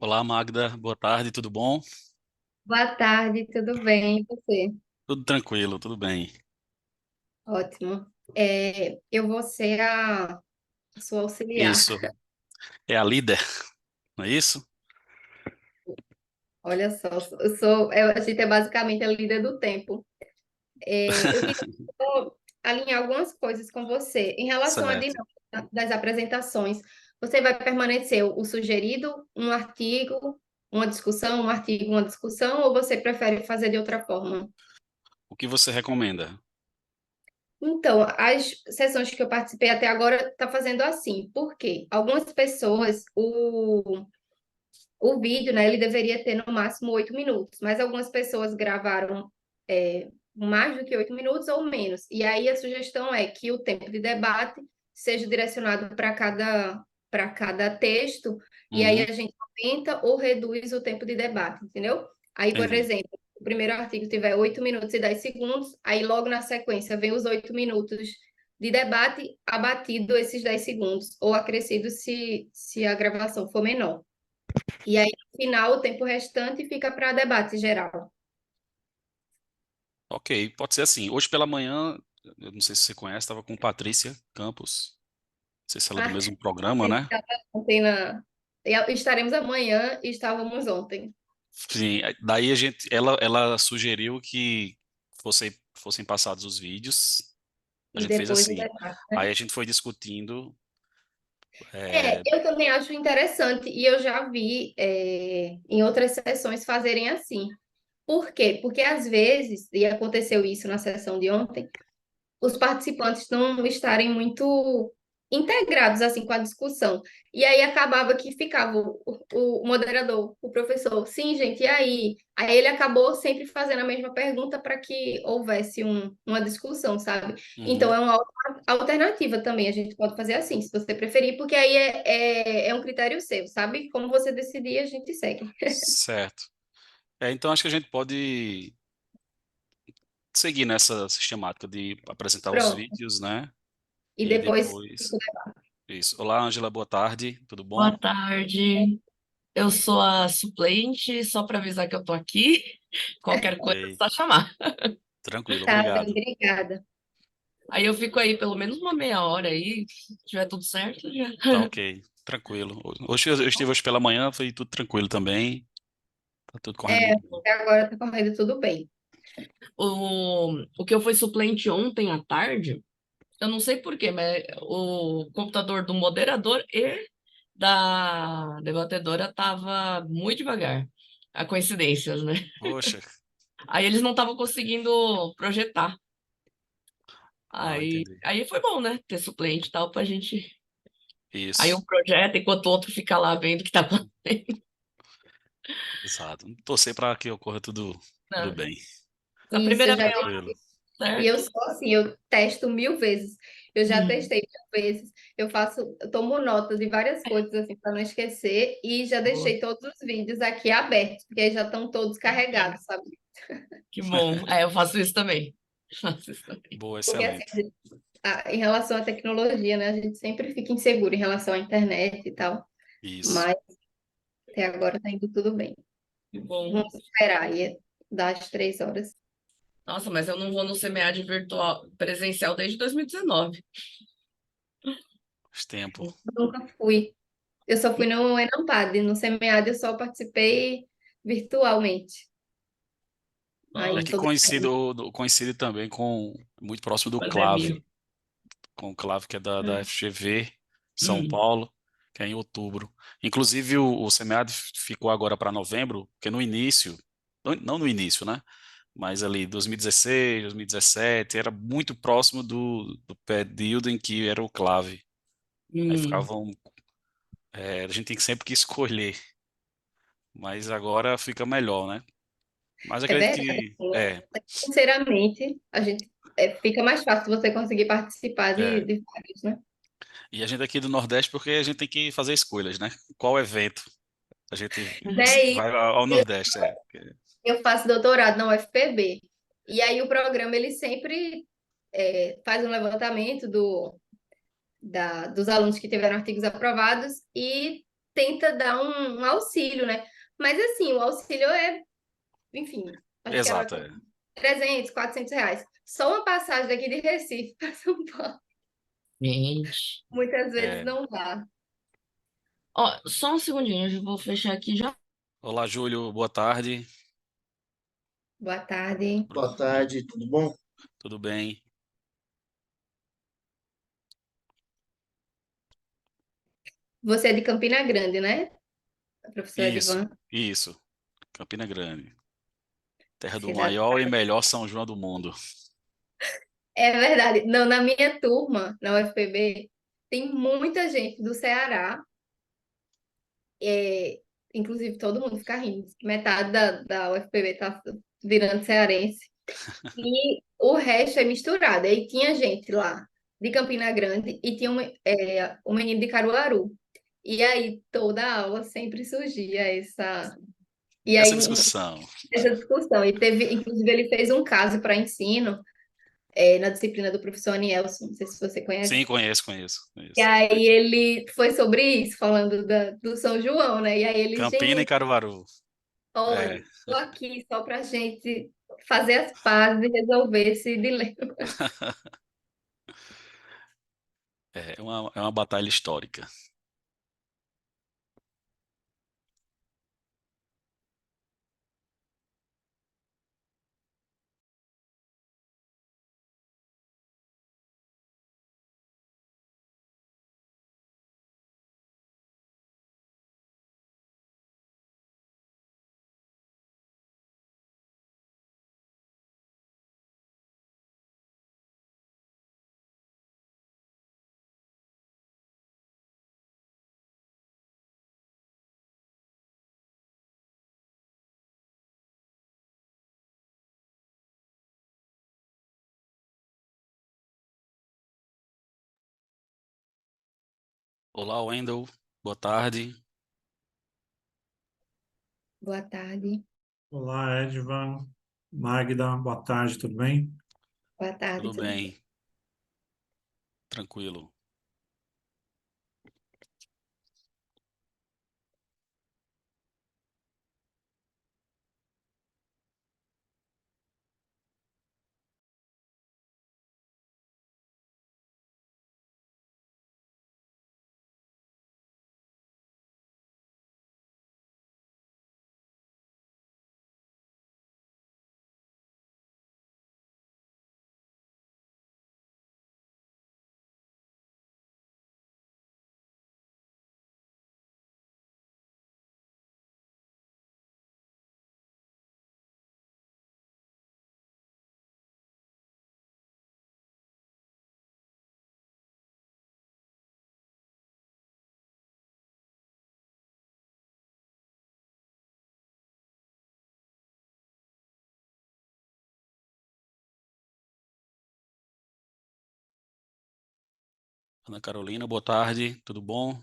Olá, Magda. Boa tarde, tudo bom? Boa tarde, tudo bem? E você? Tudo tranquilo, tudo bem. Ótimo. Eu vou ser a sua auxiliar. Isso. É a líder, não é isso? Olha só, a gente é basicamente a líder do tempo. Eu queria alinhar algumas coisas com você. Em relação à Certo. dinâmica das apresentações, você vai permanecer o sugerido, um artigo, uma discussão, um artigo, uma discussão, ou você prefere fazer de outra forma? O que você recomenda? Então, as sessões que eu participei até agora tá fazendo assim. Por quê? Algumas pessoas, o vídeo, né, ele deveria ter no máximo 8 minutos, mas algumas pessoas gravaram mais do que 8 minutos ou menos. E aí a sugestão é que o tempo de debate seja direcionado para cada texto, e aí Uhum, a gente aumenta ou reduz o tempo de debate, entendeu? Aí, por entendi. exemplo, o primeiro artigo tiver 8 minutos e 10 segundos, aí logo na sequência vem os 8 minutos de debate, abatido esses 10 segundos, ou acrescido se a gravação for menor. E aí, no final, o tempo restante fica para debate geral. Ok, pode ser assim. Hoje pela manhã, eu não sei se você conhece, estava com Patrícia Campos. Não sei se ela é do Ah, mesmo a programa, gente né? estava ontem estaremos amanhã e estávamos ontem. Sim, daí ela sugeriu que fossem passados os vídeos. A E gente fez depois o assim. debate, Aí né? a gente foi discutindo. é, Eu também acho interessante e eu já vi em outras sessões fazerem assim. Por quê? Porque às vezes, e aconteceu isso na sessão de ontem, os participantes não estarem muito integrados assim com a discussão. E aí acabava que ficava o moderador, o professor, sim, gente, e aí? Aí ele acabou sempre fazendo a mesma pergunta para que houvesse uma discussão, sabe? Então uhum, é uma alternativa também, a gente pode fazer assim, se você preferir, porque aí é um critério seu, sabe? Como você decidir, a gente segue. certo. Então acho que a gente pode seguir nessa sistemática de apresentar os Pronto. vídeos, né? E E depois. depois. Isso. Olá, Ângela, boa tarde, tudo bom? Boa tarde. Eu sou a suplente, só para avisar que eu tô aqui. Qualquer coisa é Ok, só chamar. tranquilo, Tá bem, obrigado. obrigada. Aí eu fico aí pelo menos uma meia hora aí, se tiver tudo certo, já. Tá ok, tranquilo. Hoje eu estive hoje pela manhã, foi tudo tranquilo também, tá tudo correndo muito bem. Até agora tá correndo tudo bem. O que eu fui suplente ontem à tarde, eu não sei por quê, mas o computador do moderador e da debatedora tava muito devagar. A coincidências, né? Poxa, Aí eles não estavam conseguindo projetar. Aí, entendi. aí foi bom, né? Ter suplente e tal, pra gente. Aí um Isso, projeta enquanto o outro fica lá vendo o que tá acontecendo. exato. Torcer para que ocorra tudo Né? bem. A Isso, primeira eu já vez Tranquilo. e eu certo. sou assim, eu testo 1000 vezes. Eu já Hum. testei 1000 vezes. Eu tomo nota de várias coisas assim para não esquecer e já Boa. deixei todos os vídeos aqui abertos, porque aí já estão todos carregados, sabe? Que bom. É, eu faço isso também. Faço isso também. Boa, Porque assim, excelente. em relação à tecnologia, né, a gente sempre fica inseguro em relação à internet e tal, Isso. mas até agora tá indo tudo bem. Que bom. Vamos esperar aí das 3 horas. Nossa, mas eu não vou no CMEAD virtual presencial desde 2019. Faz tempo. Eu nunca fui. Eu só fui no Enampad, no SEMEAD eu só participei virtualmente. É Aí Nossa, que sou do coincide também com muito próximo do pandemia. Clave, com o Clave que é da FGV São Hum, Paulo, que é em outubro. Inclusive o SEMEAD ficou agora para novembro, porque no início, não no início, né? Mas ali 2016, 2017, era muito próximo do período em que era o Clave. Aí hum. ficavam, a gente tem que sempre que escolher, mas agora fica melhor, né? Mas É acredito verdade. que Sinceramente, a gente fica mais fácil você conseguir participar de, é, de vários, né? e a gente aqui do Nordeste, porque a gente tem que fazer escolhas, né? Qual evento a gente Daí vai ao eu, Nordeste? eu faço doutorado na UFPB. E aí o programa ele sempre faz um levantamento dos alunos que tiveram artigos aprovados e tenta dar um auxílio, né? Mas assim, o auxílio é, enfim, acho que era Exato, é. 300, R$ 400. Só uma passagem daqui de Recife para São Paulo. Gente. Muitas vezes É. não dá. Ó, só um segundinho, eu já vou fechar aqui já. Olá, Júlio, boa tarde. Boa tarde. Boa tarde, tudo bom? Tudo bem? Você é de Campina Grande, né? A professora Isso, Edivan, isso. Campina Grande, terra do cidade. maior e melhor São João do mundo. É verdade. Não, na minha turma, na UFPB, tem muita gente do Ceará. É, inclusive, todo mundo fica rindo. Metade da UFPB tá virando cearense. E o resto é misturado. Aí tinha gente lá de Campina Grande e tinha um menino de Caruaru. E aí toda a aula sempre surgia essa. E Essa aí discussão. essa discussão. E teve, inclusive, ele fez um caso para ensino na disciplina do professor Anielson. Não sei se você conhece. Sim, conheço, conheço, E conheço. aí ele foi sobre isso, falando do São João, né? E aí ele, Campina e gente, Caruaru. É, olha, tô aqui só pra gente fazer as pazes e resolver esse dilema. é uma batalha histórica. Olá, Wendel, boa tarde. Boa tarde. Olá, Edvan, Magda, boa tarde, tudo bem? Boa tarde, Tudo tudo bem? bem? Tranquilo. Ana Carolina, boa tarde, tudo bom?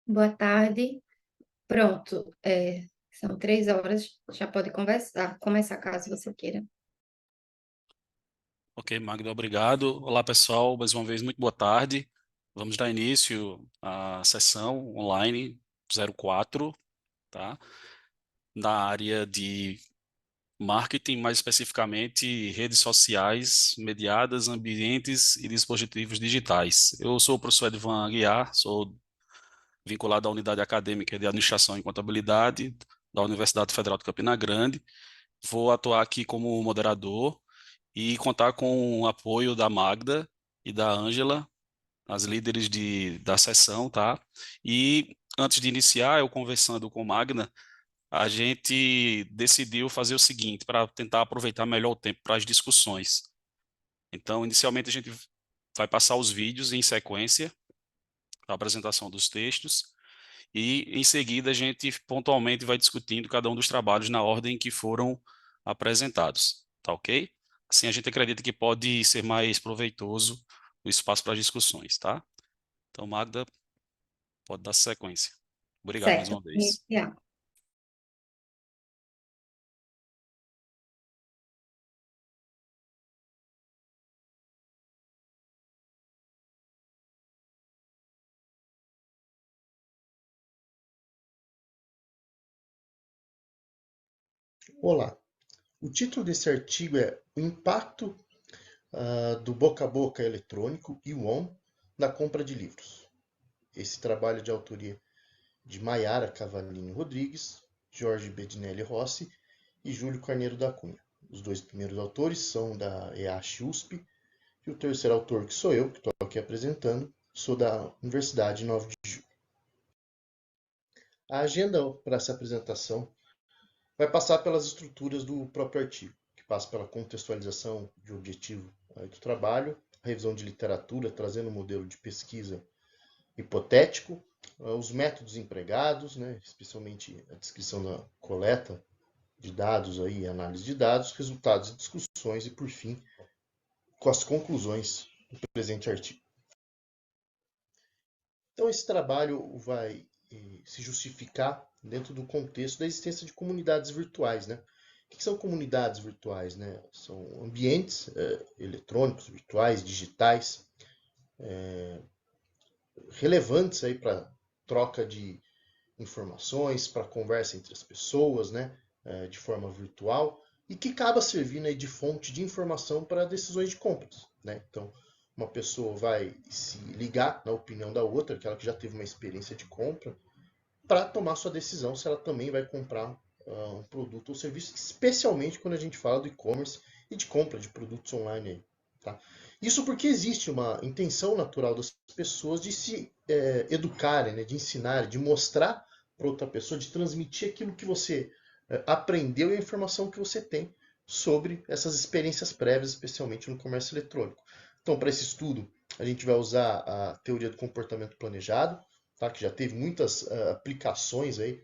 Boa tarde. Pronto. São 3 horas. Já pode conversar, começar caso você queira. Ok, Magda, obrigado. Olá, pessoal, mais uma vez, muito boa tarde. Vamos dar início à sessão online 04, tá? Na área de marketing, mais especificamente redes sociais, mediadas, ambientes e dispositivos digitais. Eu sou o professor Edvan Aguiar, sou vinculado à unidade acadêmica de administração e contabilidade da Universidade Federal de Campina Grande. Vou atuar aqui como moderador e contar com o apoio da Magda e da Ângela, as líderes da sessão, tá? E antes de iniciar, eu conversando com Magda, a gente decidiu fazer o seguinte, para tentar aproveitar melhor o tempo para as discussões. Então, inicialmente, a gente vai passar os vídeos em sequência. a apresentação dos textos, e em seguida a gente pontualmente vai discutindo cada um dos trabalhos na ordem que foram apresentados, tá ok? Assim a gente acredita que pode ser mais proveitoso o espaço para as discussões, tá? Então, Magda, pode dar sequência. Obrigado mais Certo. uma vez. Iniciar. Olá, o título desse artigo é O impacto do boca a boca eletrônico e o on na compra de livros. Esse trabalho é de autoria de Maiara Cavalini Rodrigues, Jorge Bedinelli Rossi e Júlio Carneiro da Cunha. Os dois primeiros autores são da EASH USP e o terceiro autor, que sou eu, que estou aqui apresentando, sou da Universidade 9 de Julho. A agenda para essa apresentação vai passar pelas estruturas do próprio artigo, que passa pela contextualização de objetivo do trabalho, a revisão de literatura, trazendo um modelo de pesquisa hipotético, os métodos empregados, né, especialmente a descrição da coleta de dados, aí, análise de dados, resultados e discussões, e, por fim, com as conclusões do presente artigo. Então, esse trabalho vai se justificar dentro do contexto da existência de comunidades virtuais, né? O que são comunidades virtuais, né? São ambientes eletrônicos, virtuais, digitais, relevantes aí para troca de informações, para conversa entre as pessoas, né? De forma virtual, e que acaba servindo aí de fonte de informação para decisões de compras, né? Então, uma pessoa vai se ligar na opinião da outra, aquela que já teve uma experiência de compra, para tomar sua decisão se ela também vai comprar um produto ou serviço, especialmente quando a gente fala do e-commerce e de compra de produtos online. Aí, tá? Isso porque existe uma intenção natural das pessoas de se educarem, né, de ensinarem, de mostrar para outra pessoa, de transmitir aquilo que você aprendeu e a informação que você tem sobre essas experiências prévias, especialmente no comércio eletrônico. Então, para esse estudo, a gente vai usar a teoria do comportamento planejado, tá? Que já teve muitas aplicações aí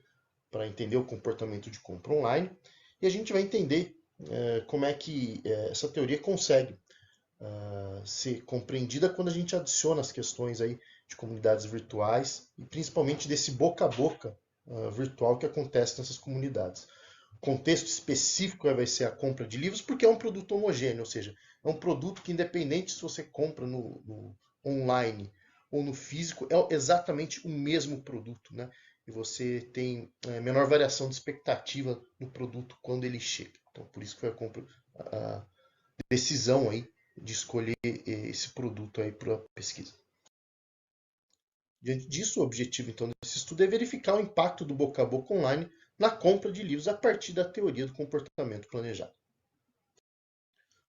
para entender o comportamento de compra online. E a gente vai entender como é que essa teoria consegue ser compreendida quando a gente adiciona as questões aí de comunidades virtuais e principalmente desse boca a boca virtual que acontece nessas comunidades. O contexto específico vai ser a compra de livros, porque é um produto homogêneo, ou seja, é um produto que, independente se você compra no online ou no físico, é exatamente o mesmo produto, né? E você tem menor variação de expectativa no produto quando ele chega. Então, por isso que foi a decisão aí de escolher esse produto aí para a pesquisa. Diante disso, o objetivo então desse estudo é verificar o impacto do boca a boca online na compra de livros a partir da teoria do comportamento planejado.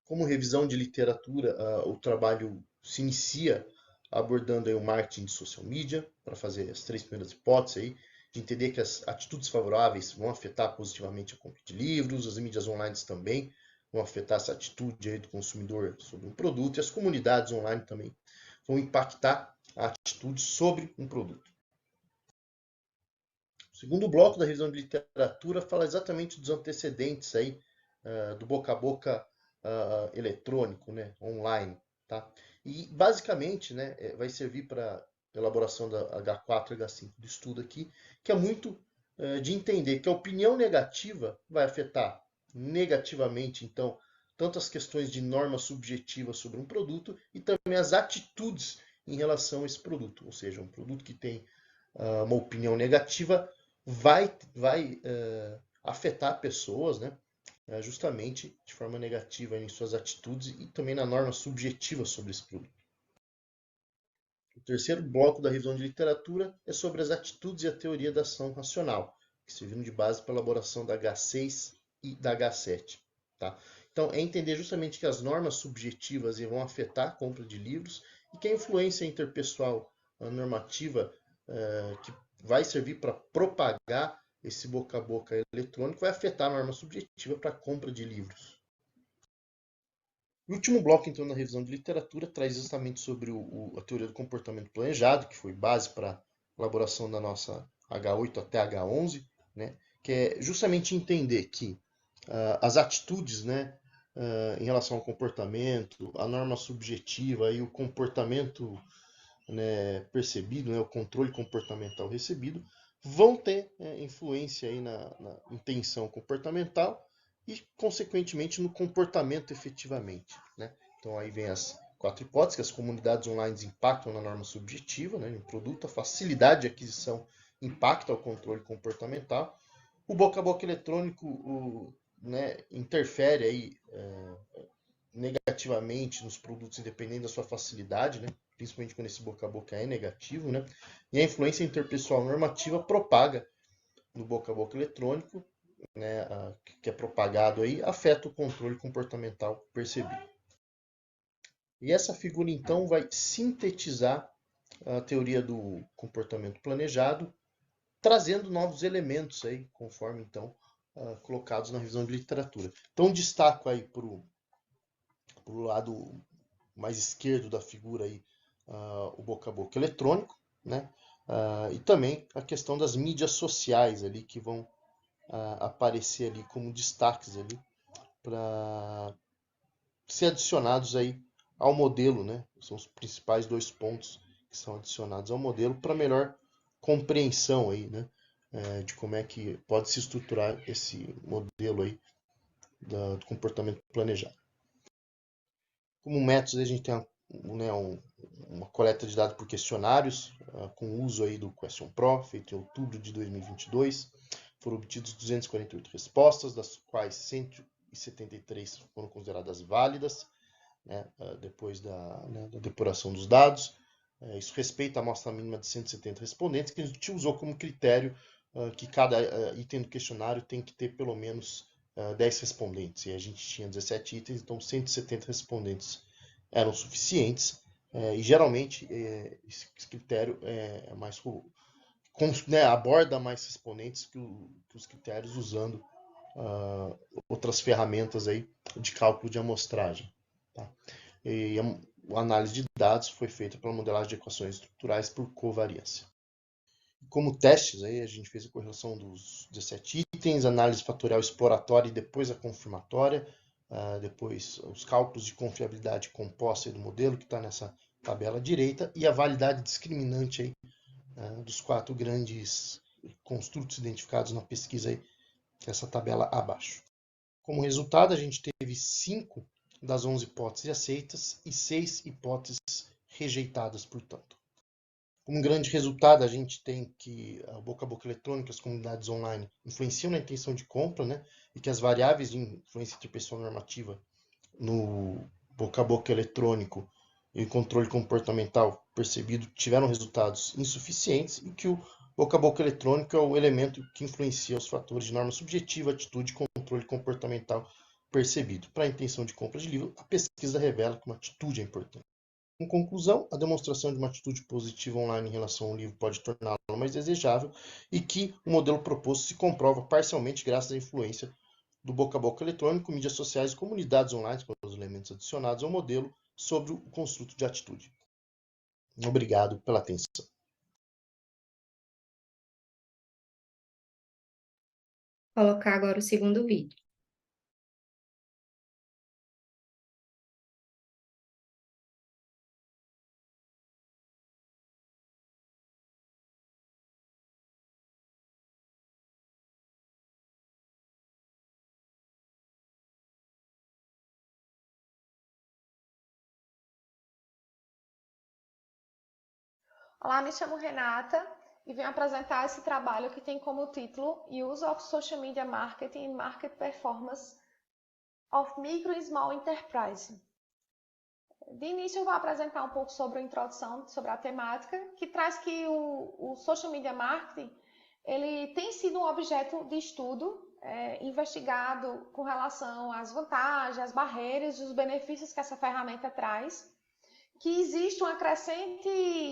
Como revisão de literatura, o trabalho se inicia abordando aí o marketing de social media, para fazer as três primeiras hipóteses aí, de entender que as atitudes favoráveis vão afetar positivamente a compra de livros, as mídias online também vão afetar essa atitude aí do consumidor sobre um produto, e as comunidades online também vão impactar a atitude sobre um produto. O segundo bloco da revisão de literatura fala exatamente dos antecedentes aí, do boca a boca eletrônico, né, online. Tá? E basicamente, né, vai servir para elaboração da H4 e H5 do estudo aqui, que é muito de entender que a opinião negativa vai afetar negativamente, então, tanto as questões de norma subjetiva sobre um produto e também as atitudes em relação a esse produto. Ou seja, um produto que tem uma opinião negativa vai afetar pessoas, né, justamente de forma negativa em suas atitudes e também na norma subjetiva sobre esse produto. O terceiro bloco da revisão de literatura é sobre as atitudes e a teoria da ação racional, que serviram de base para a elaboração da H6 e da H7. Tá? Então, é entender justamente que as normas subjetivas vão afetar a compra de livros e que a influência interpessoal normativa que vai servir para propagar esse boca a boca eletrônico vai afetar a norma subjetiva para a compra de livros. O último bloco, então, na revisão de literatura, traz justamente sobre a teoria do comportamento planejado, que foi base para a elaboração da nossa H8 até H11, né? Que é justamente entender que as atitudes, né, em relação ao comportamento, a norma subjetiva e o comportamento, né, percebido, né, o controle comportamental recebido, vão ter influência aí na intenção comportamental e, consequentemente, no comportamento efetivamente, né? Então, aí vem as 4 hipóteses, que as comunidades online impactam na norma subjetiva, né, no produto, a facilidade de aquisição impacta o controle comportamental, o boca a boca eletrônico né, interfere aí, negativamente nos produtos, independente da sua facilidade, né? Principalmente quando esse boca a boca é negativo, né? E a influência interpessoal normativa propaga no boca a boca eletrônico, né, que é propagado aí, afeta o controle comportamental percebido. E essa figura, então, vai sintetizar a teoria do comportamento planejado, trazendo novos elementos aí, conforme, então, colocados na revisão de literatura. Então, destaco aí para o lado mais esquerdo da figura aí, o boca a boca eletrônico, né? E também a questão das mídias sociais ali que vão aparecer ali como destaques ali para ser adicionados aí ao modelo, né? São os principais 2 pontos que são adicionados ao modelo para melhor compreensão aí, né? De como é que pode se estruturar esse modelo aí do comportamento planejado. Como métodos, a gente tem uma coleta de dados por questionários, com uso aí do Question Pro, feito em outubro de 2022. Foram obtidos 248 respostas, das quais 173 foram consideradas válidas, né, depois da depuração dos dados. Isso respeita a amostra mínima de 170 respondentes, que a gente usou como critério que cada item do questionário tem que ter pelo menos 10 respondentes. E a gente tinha 17 itens, então 170 respondentes eram suficientes. E geralmente esse critério é mais aborda mais respondentes que os critérios usando outras ferramentas aí de cálculo de amostragem. Tá? E a análise de dados foi feita pela modelagem de equações estruturais por covariância. Como testes, aí, a gente fez a correlação dos 17 itens, análise fatorial exploratória e depois a confirmatória, depois os cálculos de confiabilidade composta do modelo, que está nessa tabela direita, e a validade discriminante aí, dos 4 grandes construtos identificados na pesquisa, aí, que é essa tabela abaixo. Como resultado, a gente teve 5 das 11 hipóteses aceitas e 6 hipóteses rejeitadas, portanto. Como grande resultado, a gente tem que a boca a boca eletrônica, as comunidades online influenciam na intenção de compra, né? E que as variáveis de influência interpessoal normativa no boca a boca eletrônico e o controle comportamental percebido tiveram resultados insuficientes e que o boca a boca eletrônico é o elemento que influencia os fatores de norma subjetiva, atitude e controle comportamental percebido. Para a intenção de compra de livro, a pesquisa revela que uma atitude é importante. Em conclusão, a demonstração de uma atitude positiva online em relação ao livro pode torná-lo mais desejável e que o modelo proposto se comprova parcialmente graças à influência do boca a boca eletrônico, mídias sociais e comunidades online, com os elementos adicionados ao modelo, sobre o construto de atitude. Obrigado pela atenção. Vou colocar agora o segundo vídeo. Olá, me chamo Renata e venho apresentar esse trabalho que tem como título Use of Social Media Marketing and Market Performance of Micro and Small Enterprise. De início, eu vou apresentar um pouco sobre a introdução, sobre a temática, que traz que o Social Media Marketing ele tem sido um objeto de estudo investigado com relação às vantagens, às barreiras e os benefícios que essa ferramenta traz, que existe um crescente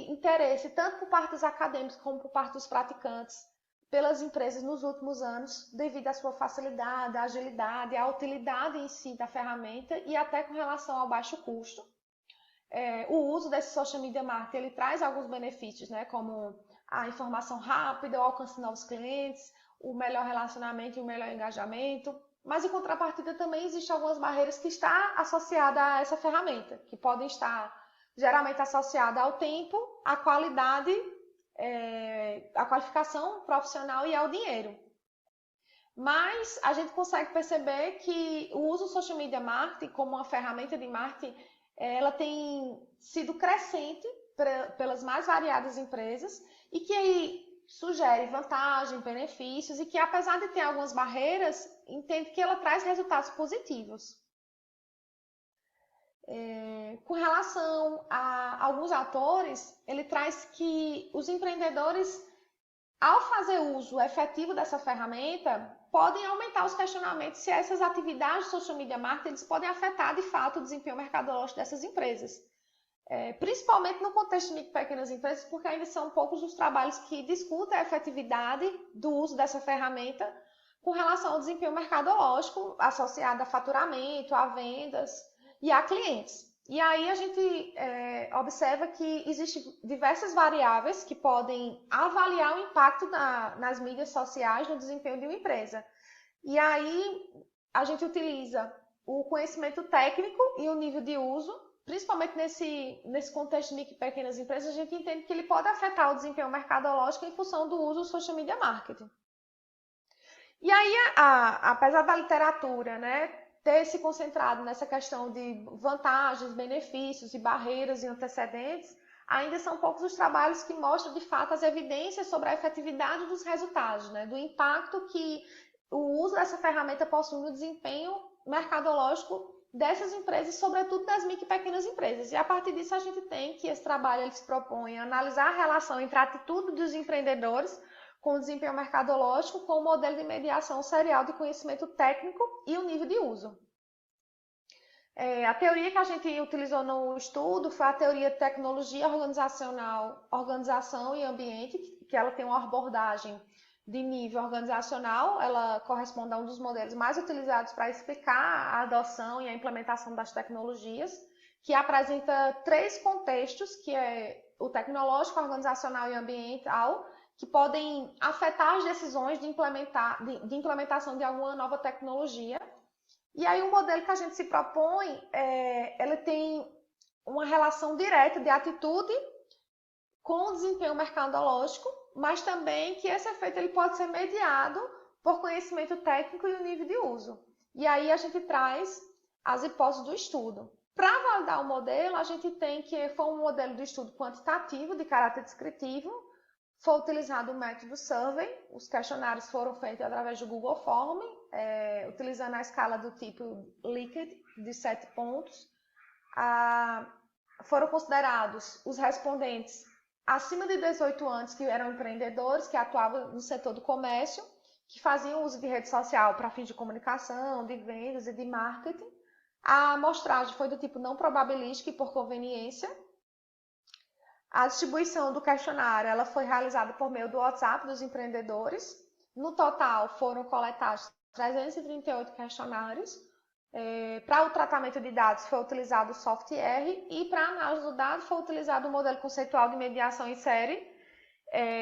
interesse, tanto por parte dos acadêmicos como por parte dos praticantes, pelas empresas nos últimos anos, devido à sua facilidade, à agilidade, à utilidade em si da ferramenta e até com relação ao baixo custo. O uso desse social media marketing, ele traz alguns benefícios, né, como a informação rápida, o alcance de novos clientes, o melhor relacionamento e o melhor engajamento, mas em contrapartida também existem algumas barreiras que estão associadas a essa ferramenta, que podem estar geralmente associadas ao tempo, à qualidade, à qualificação profissional e ao dinheiro. Mas a gente consegue perceber que o uso do social media marketing como uma ferramenta de marketing, ela tem sido crescente pelas mais variadas empresas e que aí sugere vantagens, benefícios e que, apesar de ter algumas barreiras, entende que ela traz resultados positivos. Com relação a alguns autores, ele traz que os empreendedores, ao fazer uso efetivo dessa ferramenta, podem aumentar os questionamentos se essas atividades de social media marketing eles podem afetar, de fato, o desempenho mercadológico dessas empresas. Principalmente no contexto de micro e pequenas empresas, porque ainda são poucos os trabalhos que discutem a efetividade do uso dessa ferramenta com relação ao desempenho mercadológico associado a faturamento, a vendas e a clientes. E aí a gente observa que existem diversas variáveis que podem avaliar o impacto nas mídias sociais no desempenho de uma empresa. E aí a gente utiliza o conhecimento técnico e o nível de uso, principalmente nesse contexto de micro e pequenas empresas, a gente entende que ele pode afetar o desempenho mercadológico em função do uso do social media marketing. E aí, apesar da literatura, né, ter se concentrado nessa questão de vantagens, benefícios e barreiras e antecedentes, ainda são poucos os trabalhos que mostram, de fato, as evidências sobre a efetividade dos resultados, né, do impacto que o uso dessa ferramenta possui no desempenho mercadológico dessas empresas, sobretudo das micro e pequenas empresas. E a partir disso a gente tem que esse trabalho ele se propõe a analisar a relação entre a atitude dos empreendedores com o desempenho mercadológico, com o modelo de mediação serial de conhecimento técnico e o nível de uso. A teoria que a gente utilizou no estudo foi a teoria de tecnologia organizacional, organização e ambiente, que ela tem uma abordagem de nível organizacional, ela corresponde a um dos modelos mais utilizados para explicar a adoção e a implementação das tecnologias, que apresenta 3 contextos, que é o tecnológico, organizacional e ambiental, que podem afetar as decisões de implementação de alguma nova tecnologia. E aí o modelo que a gente se propõe, ele tem uma relação direta de atitude com o desempenho mercadológico, mas também que esse efeito ele pode ser mediado por conhecimento técnico e o nível de uso. E aí a gente traz as hipóteses do estudo. Para validar o modelo, a gente tem que foi um modelo de estudo quantitativo de caráter descritivo, foi utilizado o método survey, os questionários foram feitos através do Google Form, utilizando a escala do tipo Likert, de 7 pontos. Foram considerados os respondentes acima de 18 anos, que eram empreendedores, que atuavam no setor do comércio, que faziam uso de rede social para fins de comunicação, de vendas e de marketing. A amostragem foi do tipo não probabilística e por conveniência. A distribuição do questionário ela foi realizada por meio do WhatsApp dos empreendedores. No total, foram coletados 338 questionários. Para o tratamento de dados foi utilizado o software e para a análise do dado foi utilizado o modelo conceitual de mediação em série,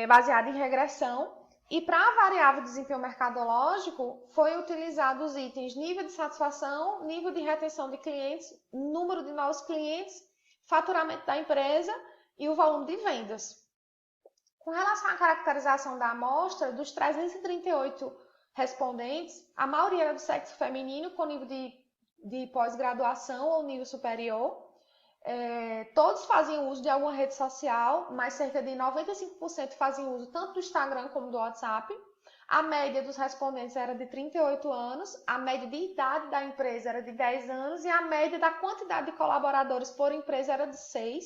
baseado em regressão. E para a variável de desempenho mercadológico foi utilizado os itens nível de satisfação, nível de retenção de clientes, número de novos clientes, faturamento da empresa e o volume de vendas. Com relação à caracterização da amostra, dos 338 respondentes, a maioria era do sexo feminino com nível de pós-graduação ou nível superior. Todos faziam uso de alguma rede social, mas cerca de 95% faziam uso tanto do Instagram como do WhatsApp. A média dos respondentes era de 38 anos, a média de idade da empresa era de 10 anos e a média da quantidade de colaboradores por empresa era de 6.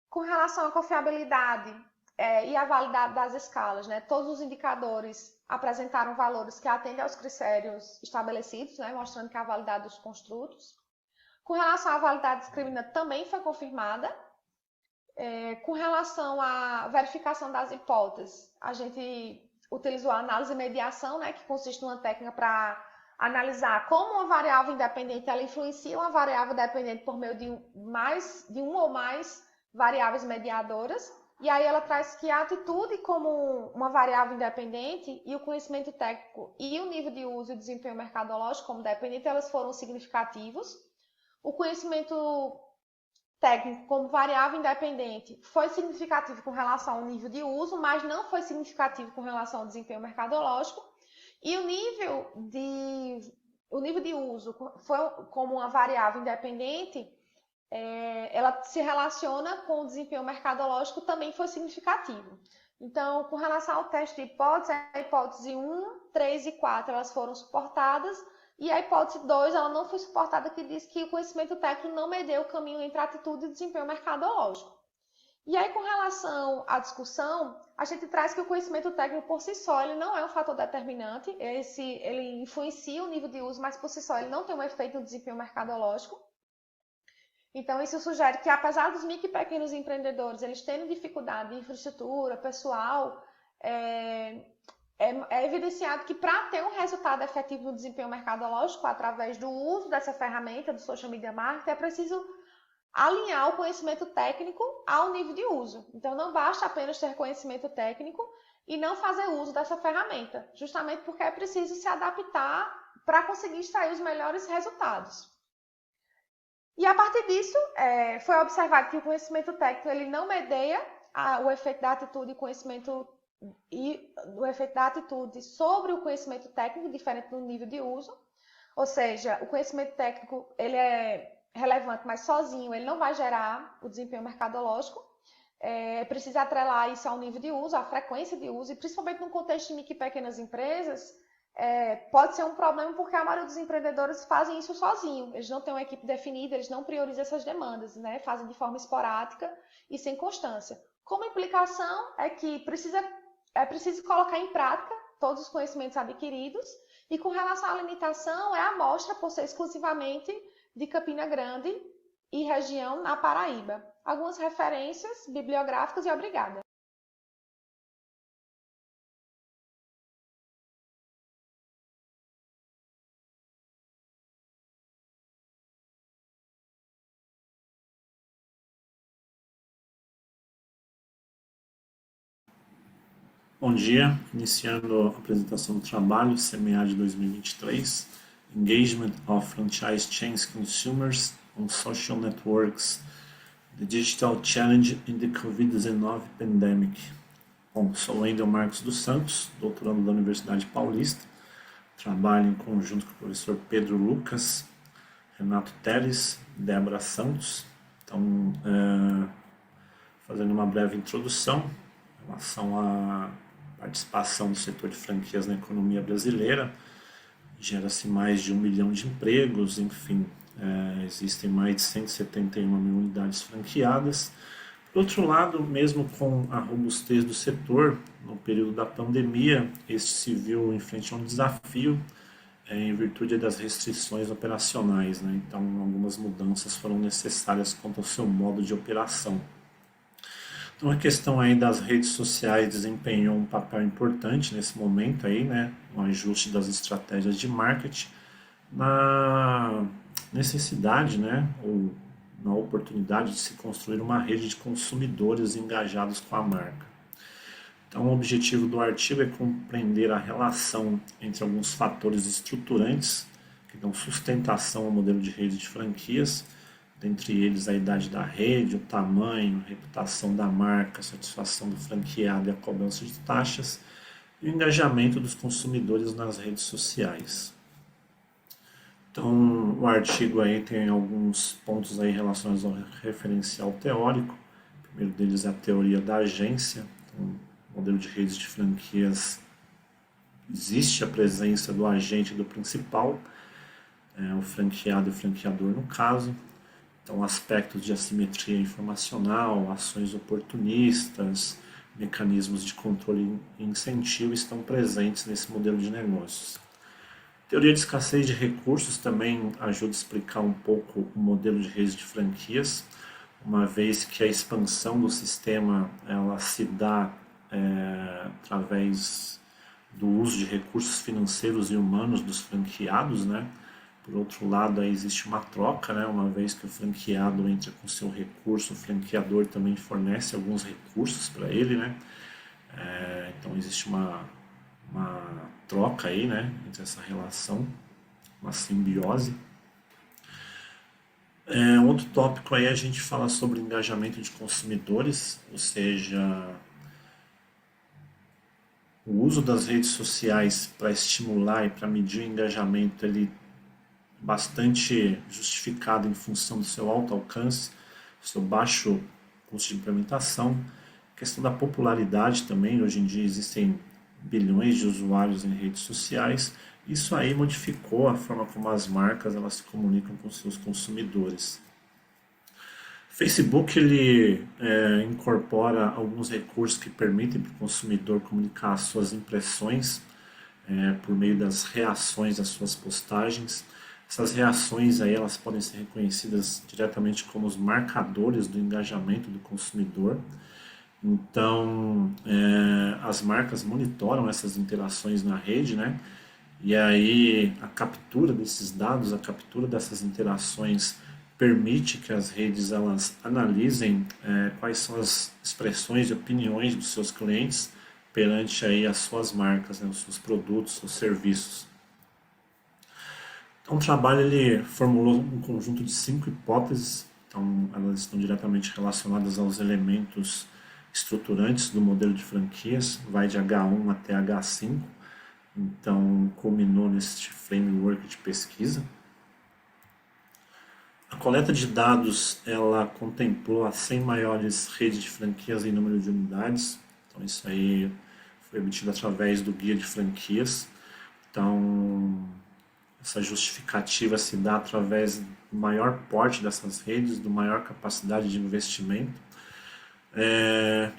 Com relação à confiabilidade e à validade das escalas, né, todos os indicadores apresentaram valores que atendem aos critérios estabelecidos, né, mostrando que a validade dos construtos. Com relação à validade discriminante também foi confirmada. Com relação à verificação das hipóteses, a gente utilizou a análise e mediação, né, que consiste numa técnica para analisar como uma variável independente ela influencia uma variável dependente por meio de uma ou mais variáveis mediadoras. E aí ela traz que a atitude como uma variável independente e o conhecimento técnico e o nível de uso e desempenho mercadológico como dependente, elas foram significativos. O conhecimento técnico como variável independente foi significativo com relação ao nível de uso, mas não foi significativo com relação ao desempenho mercadológico. E o nível de uso foi como uma variável independente, ela se relaciona com o desempenho mercadológico, também foi significativo. Então, com relação ao teste de hipótese, a hipótese 1, 3 e 4 elas foram suportadas, e a hipótese 2 ela não foi suportada, que diz que o conhecimento técnico não mediu o caminho entre atitude e desempenho mercadológico. E aí, com relação à discussão, a gente traz que o conhecimento técnico por si só ele não é um fator determinante, ele influencia o nível de uso, mas por si só ele não tem um efeito no desempenho mercadológico. Então, isso sugere que, apesar dos micro e pequenos empreendedores eles terem dificuldade de infraestrutura, pessoal, é evidenciado que para ter um resultado efetivo no desempenho mercadológico, através do uso dessa ferramenta, do social media marketing, é preciso alinhar o conhecimento técnico ao nível de uso. Então, não basta apenas ter conhecimento técnico e não fazer uso dessa ferramenta, justamente porque é preciso se adaptar para conseguir extrair os melhores resultados. E a partir disso, foi observado que o conhecimento técnico ele não medeia o efeito da atitude e o efeito da atitude sobre o conhecimento técnico, diferente do nível de uso. Ou seja, o conhecimento técnico ele é relevante, mas sozinho ele não vai gerar o desempenho mercadológico. Precisa atrelar isso ao nível de uso, à frequência de uso, e principalmente no contexto de micro e pequenas empresas, pode ser um problema porque a maioria dos empreendedores fazem isso sozinho. Eles não têm uma equipe definida, eles não priorizam essas demandas, né? Fazem de forma esporádica e sem constância. Como implicação é que é preciso colocar em prática todos os conhecimentos adquiridos, e com relação à limitação, a amostra por ser exclusivamente de Campina Grande e região na Paraíba. Algumas referências bibliográficas e obrigada. Bom dia, iniciando a apresentação do trabalho SEMEAD 2023, Engagement of Franchise Chains Consumers on Social Networks, the Digital Challenge in the COVID-19 Pandemic. Bom, sou Wendel Marcos dos Santos, doutorando da Universidade Paulista, trabalho em conjunto com o professor Pedro Lucas, Renato Teles, Débora Santos. Então, fazendo uma breve introdução em relação à participação do setor de franquias na economia brasileira, gera-se mais de 1 milhão de empregos, enfim, existem mais de 171 mil unidades franqueadas. Por outro lado, mesmo com a robustez do setor, no período da pandemia, este se viu em frente a um desafio em virtude das restrições operacionais, né? Então, algumas mudanças foram necessárias quanto ao seu modo de operação. Então, a questão aí das redes sociais desempenhou um papel importante nesse momento aí, né, no ajuste das estratégias de marketing, na necessidade, né, ou na oportunidade de se construir uma rede de consumidores engajados com a marca. Então, o objetivo do artigo é compreender a relação entre alguns fatores estruturantes que dão sustentação ao modelo de rede de franquias, dentre eles a idade da rede, o tamanho, a reputação da marca, a satisfação do franqueado e a cobrança de taxas, e o engajamento dos consumidores nas redes sociais. Então, o artigo aí tem alguns pontos aí relacionados ao referencial teórico. O primeiro deles é a teoria da agência. Então, o modelo de redes de franquias, existe a presença do agente e do principal, o franqueado e o franqueador no caso. Então, aspectos de assimetria informacional, ações oportunistas, mecanismos de controle e incentivo estão presentes nesse modelo de negócios. Teoria de escassez de recursos também ajuda a explicar um pouco o modelo de rede de franquias. uma vez que a expansão do sistema ela se dá através do uso de recursos financeiros e humanos dos franqueados, né? Por outro lado, aí existe uma troca, né? Uma vez que o franqueado entra com seu recurso, o franqueador também fornece alguns recursos para ele, né? Então existe uma troca aí, né? Entre essa relação, uma simbiose. Outro tópico aí a gente fala sobre engajamento de consumidores, ou seja, o uso das redes sociais para estimular e para medir o engajamento, ele é bastante justificado em função do seu alto alcance, do seu baixo custo de implementação, a questão da popularidade também. Hoje em dia existem bilhões de usuários em redes sociais. Isso aí modificou a forma como as marcas elas se comunicam com seus consumidores. Facebook ele incorpora alguns recursos que permitem para o consumidor comunicar as suas impressões por meio das reações às suas postagens. Essas reações aí elas podem ser reconhecidas diretamente como os marcadores do engajamento do consumidor. Então, as marcas monitoram essas interações na rede, né? E aí a captura desses dados, a captura dessas interações permite que as redes elas analisem quais são as expressões e opiniões dos seus clientes perante aí as suas marcas, né, os seus produtos, os seus serviços. Então, o trabalho ele formulou um conjunto de 5 hipóteses, então elas estão diretamente relacionadas aos elementos estruturantes do modelo de franquias, vai de H1 até H5, então culminou neste framework de pesquisa. A coleta de dados ela contemplou as 100 maiores redes de franquias em número de unidades, então isso aí foi obtido através do guia de franquias. Então, essa justificativa se dá através do maior porte dessas redes, do maior capacidade de investimento.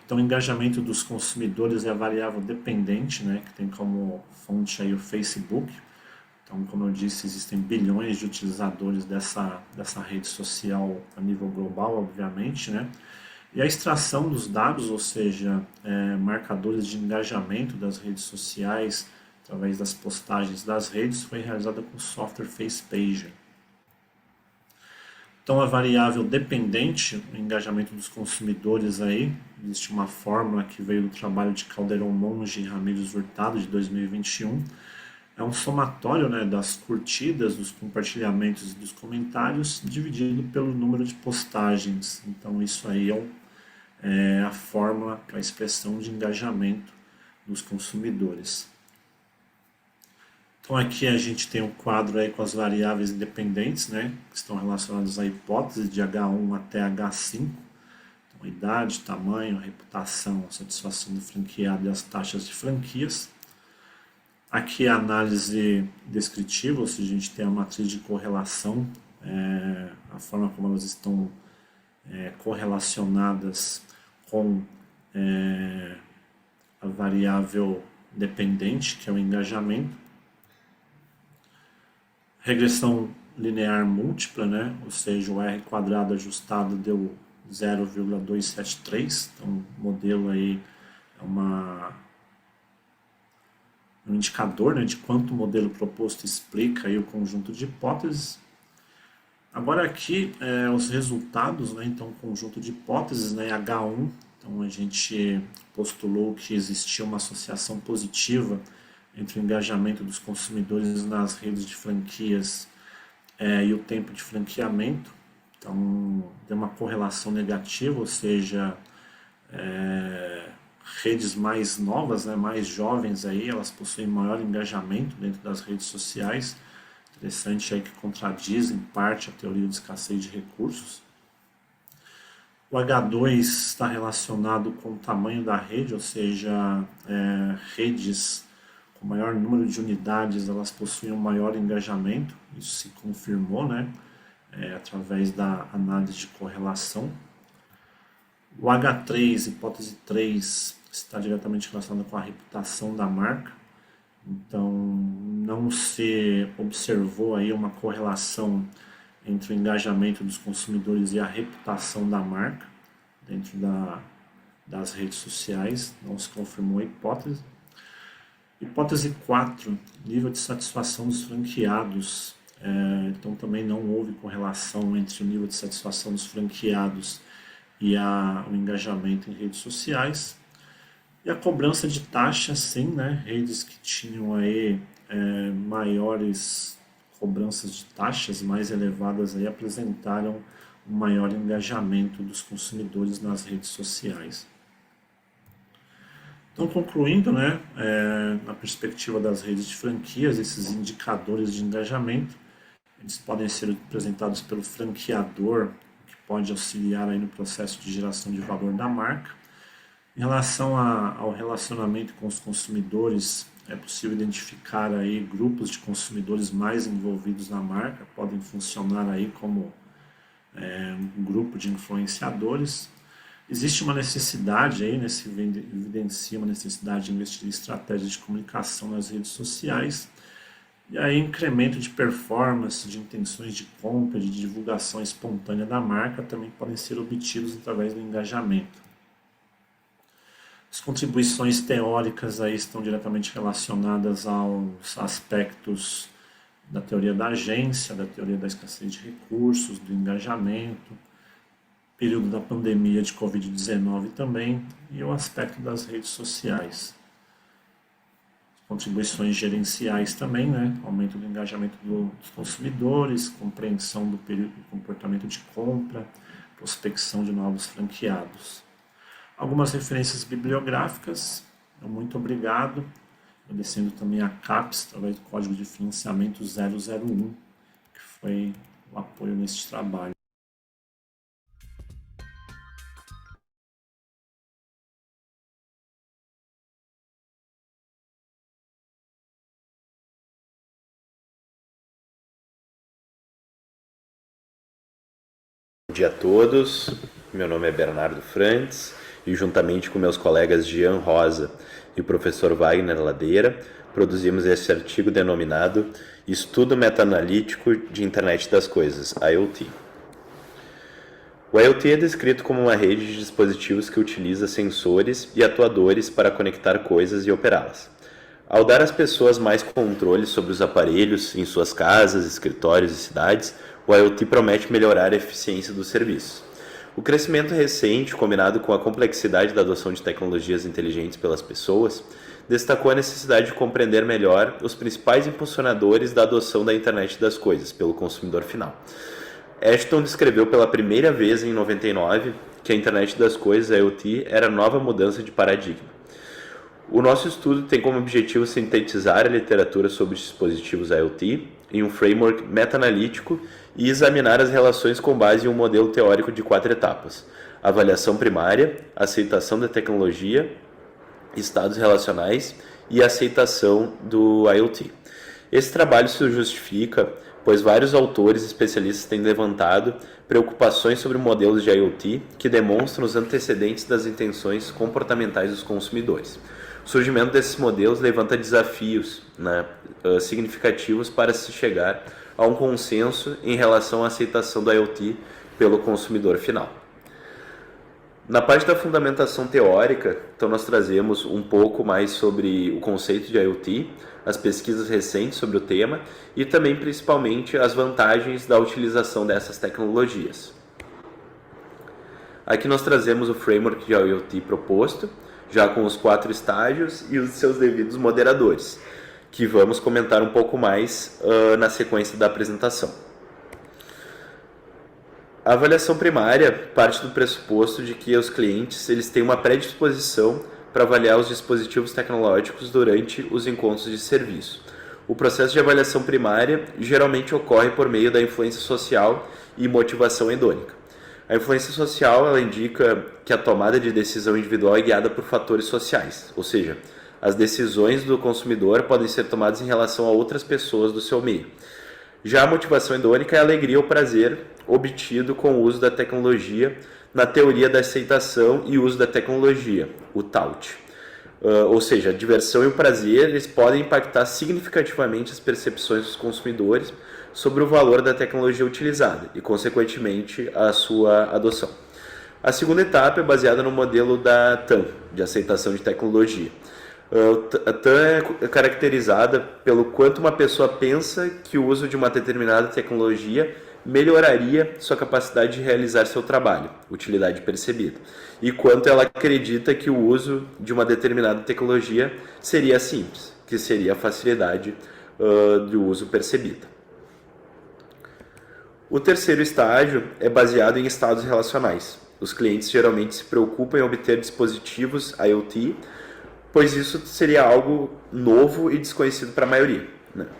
Então, o engajamento dos consumidores é a variável dependente, né, que tem como fonte aí o Facebook. Então, como eu disse, existem bilhões de utilizadores dessa rede social a nível global, obviamente, né? E a extração dos dados, ou seja, marcadores de engajamento das redes sociais, através das postagens das redes, foi realizada com o software FacePager. Então, a variável dependente, o engajamento dos consumidores aí, existe uma fórmula que veio do trabalho de Calderon Monge e Ramírez Hurtado, de 2021, é um somatório, né, das curtidas, dos compartilhamentos e dos comentários, dividido pelo número de postagens. Então, isso aí é a fórmula para a expressão de engajamento dos consumidores. Então, aqui a gente tem um quadro aí com as variáveis independentes, né, que estão relacionadas à hipótese de H1 até H5. Então, idade, tamanho, reputação, satisfação do franqueado e as taxas de franquias. Aqui a análise descritiva, ou seja, a gente tem a matriz de correlação, a forma como elas estão correlacionadas com a variável dependente, que é o engajamento. Regressão linear múltipla, né? Ou seja, o R quadrado ajustado deu 0,273, então o modelo aí é um indicador, né, de quanto o modelo proposto explica aí o conjunto de hipóteses. Agora aqui os resultados, né, então o conjunto de hipóteses, né, H1, então a gente postulou que existia uma associação positiva entre o engajamento dos consumidores nas redes de franquias e o tempo de franqueamento. Então tem uma correlação negativa, ou seja, redes mais novas, né, mais jovens aí, elas possuem maior engajamento dentro das redes sociais. Interessante aí que contradiz em parte a teoria de escassez de recursos. O H2 está relacionado com o tamanho da rede, ou seja, redes com maior número de unidades, elas possuem um maior engajamento. Isso se confirmou, né, através da análise de correlação. O H3, hipótese 3, está diretamente relacionado com a reputação da marca. Então, não se observou aí uma correlação entre o engajamento dos consumidores e a reputação da marca dentro das redes sociais. Não se confirmou a hipótese. Hipótese 4, nível de satisfação dos franqueados. Então também não houve correlação entre o nível de satisfação dos franqueados e o engajamento em redes sociais. E a cobrança de taxas, sim, né? Redes que tinham aí maiores cobranças de taxas mais elevadas aí apresentaram um maior engajamento dos consumidores nas redes sociais. Então, concluindo, né, na perspectiva das redes de franquias, esses indicadores de engajamento, eles podem ser apresentados pelo franqueador, que pode auxiliar aí no processo de geração de valor da marca. Em relação ao relacionamento com os consumidores, é possível identificar aí grupos de consumidores mais envolvidos na marca, podem funcionar aí como um grupo de influenciadores. Existe uma necessidade aí, se evidencia uma necessidade de investir em estratégias de comunicação nas redes sociais, e aí incremento de performance, de intenções de compra, de divulgação espontânea da marca também podem ser obtidos através do engajamento. As contribuições teóricas aí estão diretamente relacionadas aos aspectos da teoria da agência, da teoria da escassez de recursos, do engajamento, período da pandemia de Covid-19 também, e o aspecto das redes sociais. Contribuições gerenciais também, né? Aumento do engajamento dos consumidores, compreensão do período do comportamento de compra, prospecção de novos franqueados. Algumas referências bibliográficas, muito obrigado. Agradecendo também a CAPES, através do Código de Financiamento 001, que foi o apoio neste trabalho. Bom dia a todos, meu nome é Bernardo Frantz e juntamente com meus colegas Jean Rosa e o professor Wagner Ladeira, produzimos esse artigo denominado Estudo Meta-Analítico de Internet das Coisas, IoT. O IoT é descrito como uma rede de dispositivos que utiliza sensores e atuadores para conectar coisas e operá-las. Ao dar às pessoas mais controle sobre os aparelhos em suas casas, escritórios e cidades, o IoT promete melhorar a eficiência dos serviços. O crescimento recente, combinado com a complexidade da adoção de tecnologias inteligentes pelas pessoas, destacou a necessidade de compreender melhor os principais impulsionadores da adoção da internet das coisas pelo consumidor final. Ashton descreveu pela primeira vez em 99 que a internet das coisas, a IoT, era a nova mudança de paradigma. O nosso estudo tem como objetivo sintetizar a literatura sobre dispositivos IoT em um framework meta-analítico e examinar as relações com base em um modelo teórico de 4 etapas: avaliação primária, aceitação da tecnologia, estados relacionais e aceitação do IoT. Esse trabalho se justifica, pois vários autores especialistas têm levantado preocupações sobre modelos de IoT que demonstram os antecedentes das intenções comportamentais dos consumidores. O surgimento desses modelos levanta desafios significativos para se chegar a um consenso em relação à aceitação do IoT pelo consumidor final. Na parte da fundamentação teórica, então nós trazemos um pouco mais sobre o conceito de IoT, as pesquisas recentes sobre o tema e também principalmente as vantagens da utilização dessas tecnologias. Aqui nós trazemos o framework de IoT proposto, já com os 4 estágios e os seus devidos moderadores, que vamos comentar um pouco mais na sequência da apresentação. A avaliação primária parte do pressuposto de que os clientes eles têm uma predisposição para avaliar os dispositivos tecnológicos durante os encontros de serviço. O processo de avaliação primária geralmente ocorre por meio da influência social e motivação hedônica. A influência social ela indica que a tomada de decisão individual é guiada por fatores sociais, ou seja, as decisões do consumidor podem ser tomadas em relação a outras pessoas do seu meio. Já a motivação hedônica é a alegria ou prazer obtido com o uso da tecnologia na teoria da aceitação e uso da tecnologia, o TAUT. Ou seja, a diversão e o prazer eles podem impactar significativamente as percepções dos consumidores sobre o valor da tecnologia utilizada e, consequentemente, a sua adoção. A segunda etapa é baseada no modelo da TAM, de aceitação de tecnologia. A TAM é caracterizada pelo quanto uma pessoa pensa que o uso de uma determinada tecnologia melhoraria sua capacidade de realizar seu trabalho, utilidade percebida, e quanto ela acredita que o uso de uma determinada tecnologia seria simples, que seria a facilidade do uso percebida. O terceiro estágio é baseado em estados relacionais. Os clientes geralmente se preocupam em obter dispositivos IoT, pois isso seria algo novo e desconhecido para a maioria.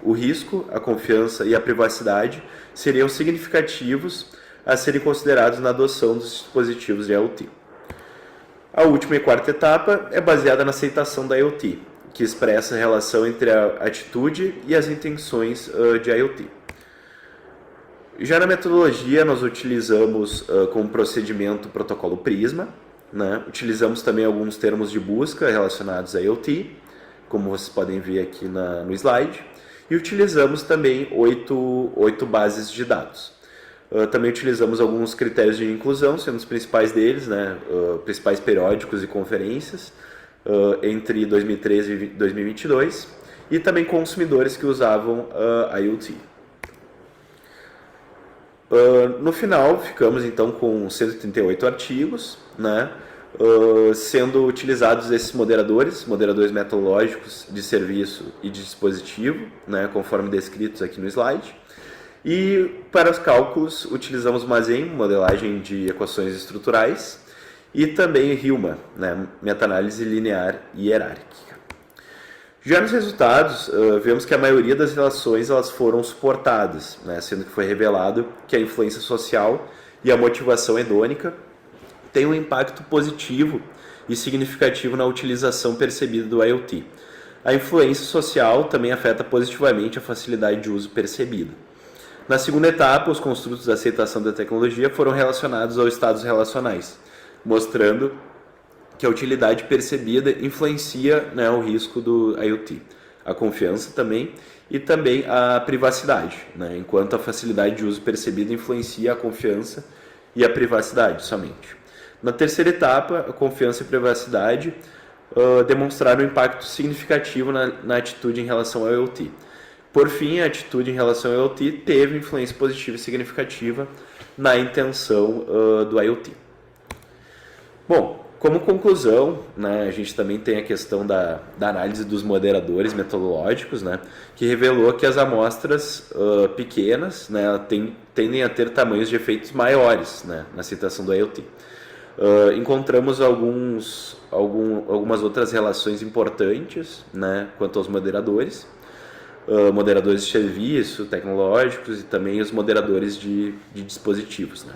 O risco, a confiança e a privacidade seriam significativos a serem considerados na adoção dos dispositivos de IoT. A última e quarta etapa é baseada na aceitação da IoT, que expressa a relação entre a atitude e as intenções de IoT. Já na metodologia, nós utilizamos como procedimento o protocolo Prisma, né? Utilizamos também alguns termos de busca relacionados a IoT, como vocês podem ver aqui no slide, e utilizamos também 8 bases de dados. Também utilizamos alguns critérios de inclusão, sendo os principais deles, né? Principais periódicos e conferências, entre 2013 e 2022, e também consumidores que usavam IoT. No final, ficamos então com 138 artigos, né, sendo utilizados esses moderadores metodológicos de serviço e de dispositivo, né, conforme descritos aqui no slide. E para os cálculos, utilizamos Mazen, modelagem de equações estruturais, e também Hilma, né, meta-análise linear e hierárquica. Já nos resultados, vemos que a maioria das relações elas foram suportadas, né, sendo que foi revelado que a influência social e a motivação hedônica têm um impacto positivo e significativo na utilização percebida do IoT. A influência social também afeta positivamente a facilidade de uso percebida. Na segunda etapa, os construtos de aceitação da tecnologia foram relacionados aos estados relacionais, mostrando que a utilidade percebida influencia, né, o risco do IoT, a confiança também e também a privacidade, né, enquanto a facilidade de uso percebida influencia a confiança e a privacidade somente. Na terceira etapa, a confiança e a privacidade demonstraram um impacto significativo na atitude em relação ao IoT. Por fim, a atitude em relação ao IoT teve influência positiva e significativa na intenção do IoT. Bom, como conclusão, né, a gente também tem a questão da análise dos moderadores metodológicos, né, que revelou que as amostras pequenas, né, tendem a ter tamanhos de efeitos maiores, né, na aceitação do IoT. Encontramos algumas outras relações importantes, né, quanto aos moderadores, moderadores de serviço, tecnológicos e também os moderadores de dispositivos, né.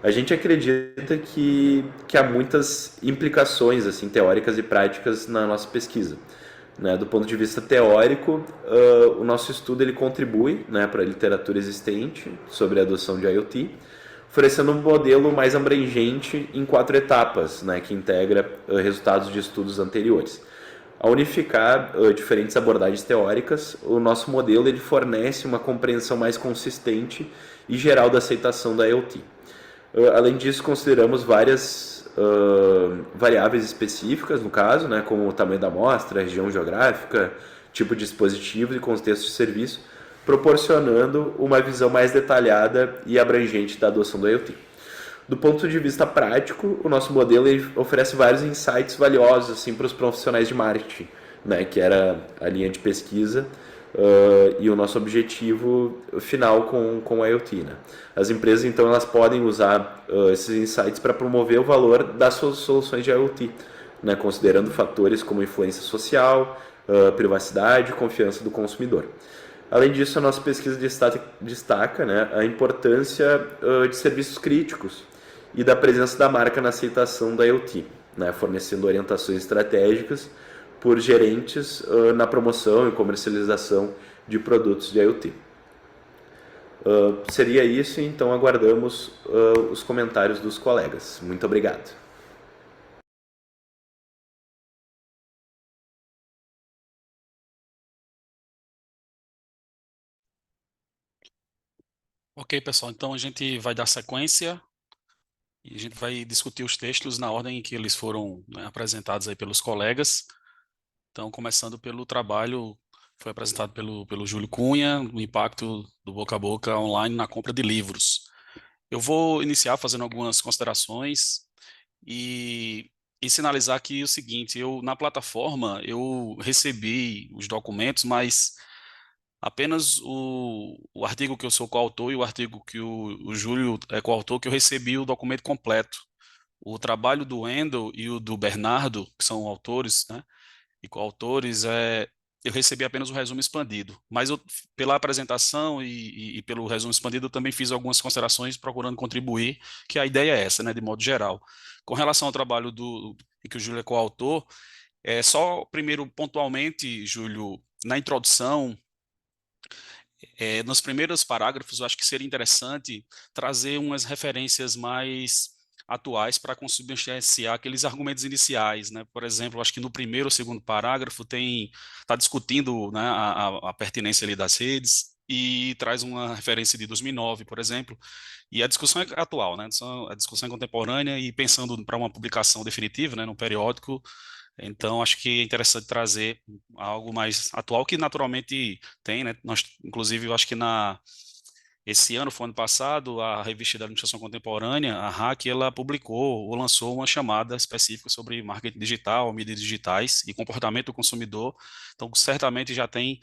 A gente acredita que há muitas implicações assim, teóricas e práticas na nossa pesquisa. Né? Do ponto de vista teórico, o nosso estudo ele contribui, né, para a literatura existente sobre a adoção de IoT, oferecendo um modelo mais abrangente em 4 etapas, né, que integra resultados de estudos anteriores. Ao unificar diferentes abordagens teóricas, o nosso modelo ele fornece uma compreensão mais consistente e geral da aceitação da IoT. Além disso, consideramos várias variáveis específicas, no caso, né, como o tamanho da amostra, região geográfica, tipo de dispositivo e contexto de serviço, proporcionando uma visão mais detalhada e abrangente da adoção do IoT. Do ponto de vista prático, o nosso modelo ele oferece vários insights valiosos assim, para os profissionais de marketing, né, que era a linha de pesquisa e o nosso objetivo final com o IoT. Né? As empresas, então, elas podem usar esses insights para promover o valor das suas soluções de IoT, né? Considerando fatores como influência social, privacidade e confiança do consumidor. Além disso, a nossa pesquisa destaca, né, a importância de serviços críticos e da presença da marca na aceitação da IoT, né, fornecendo orientações estratégicas por gerentes na promoção e comercialização de produtos de IoT. Seria isso, então aguardamos os comentários dos colegas. Muito obrigado. Ok, pessoal, então a gente vai dar sequência e a gente vai discutir os textos na ordem em que eles foram, né, apresentados aí pelos colegas. Então, começando pelo trabalho que foi apresentado pelo Júlio Cunha, o impacto do boca a boca online na compra de livros. Eu vou iniciar fazendo algumas considerações e, e sinalizar aqui o seguinte: eu na plataforma eu recebi os documentos, mas apenas o artigo que eu sou coautor e o artigo que o Júlio é coautor, que eu recebi o documento completo. O trabalho do Wendel e o do Bernardo, que são autores, né, e coautores, eu recebi apenas o resumo expandido. Mas pela apresentação e pelo resumo expandido, eu também fiz algumas considerações procurando contribuir, que a ideia é essa, né, de modo geral. Com relação ao trabalho que o Júlio é coautor, só primeiro pontualmente, Júlio, na introdução, nos primeiros parágrafos, eu acho que seria interessante trazer umas referências mais atuais para consubstanciar aqueles argumentos iniciais, né? Por exemplo, acho que no primeiro ou segundo parágrafo está discutindo, né, a pertinência ali das redes e traz uma referência de 2009, por exemplo, e a discussão é atual, né? A discussão é contemporânea e pensando para uma publicação definitiva, né, no periódico. Então, acho que é interessante trazer algo mais atual, que naturalmente tem, né? Nós, inclusive, eu acho que esse ano, foi ano passado, a revista da Administração Contemporânea, a RAC, ela publicou ou lançou uma chamada específica sobre marketing digital, mídias digitais e comportamento do consumidor. Então, certamente já tem,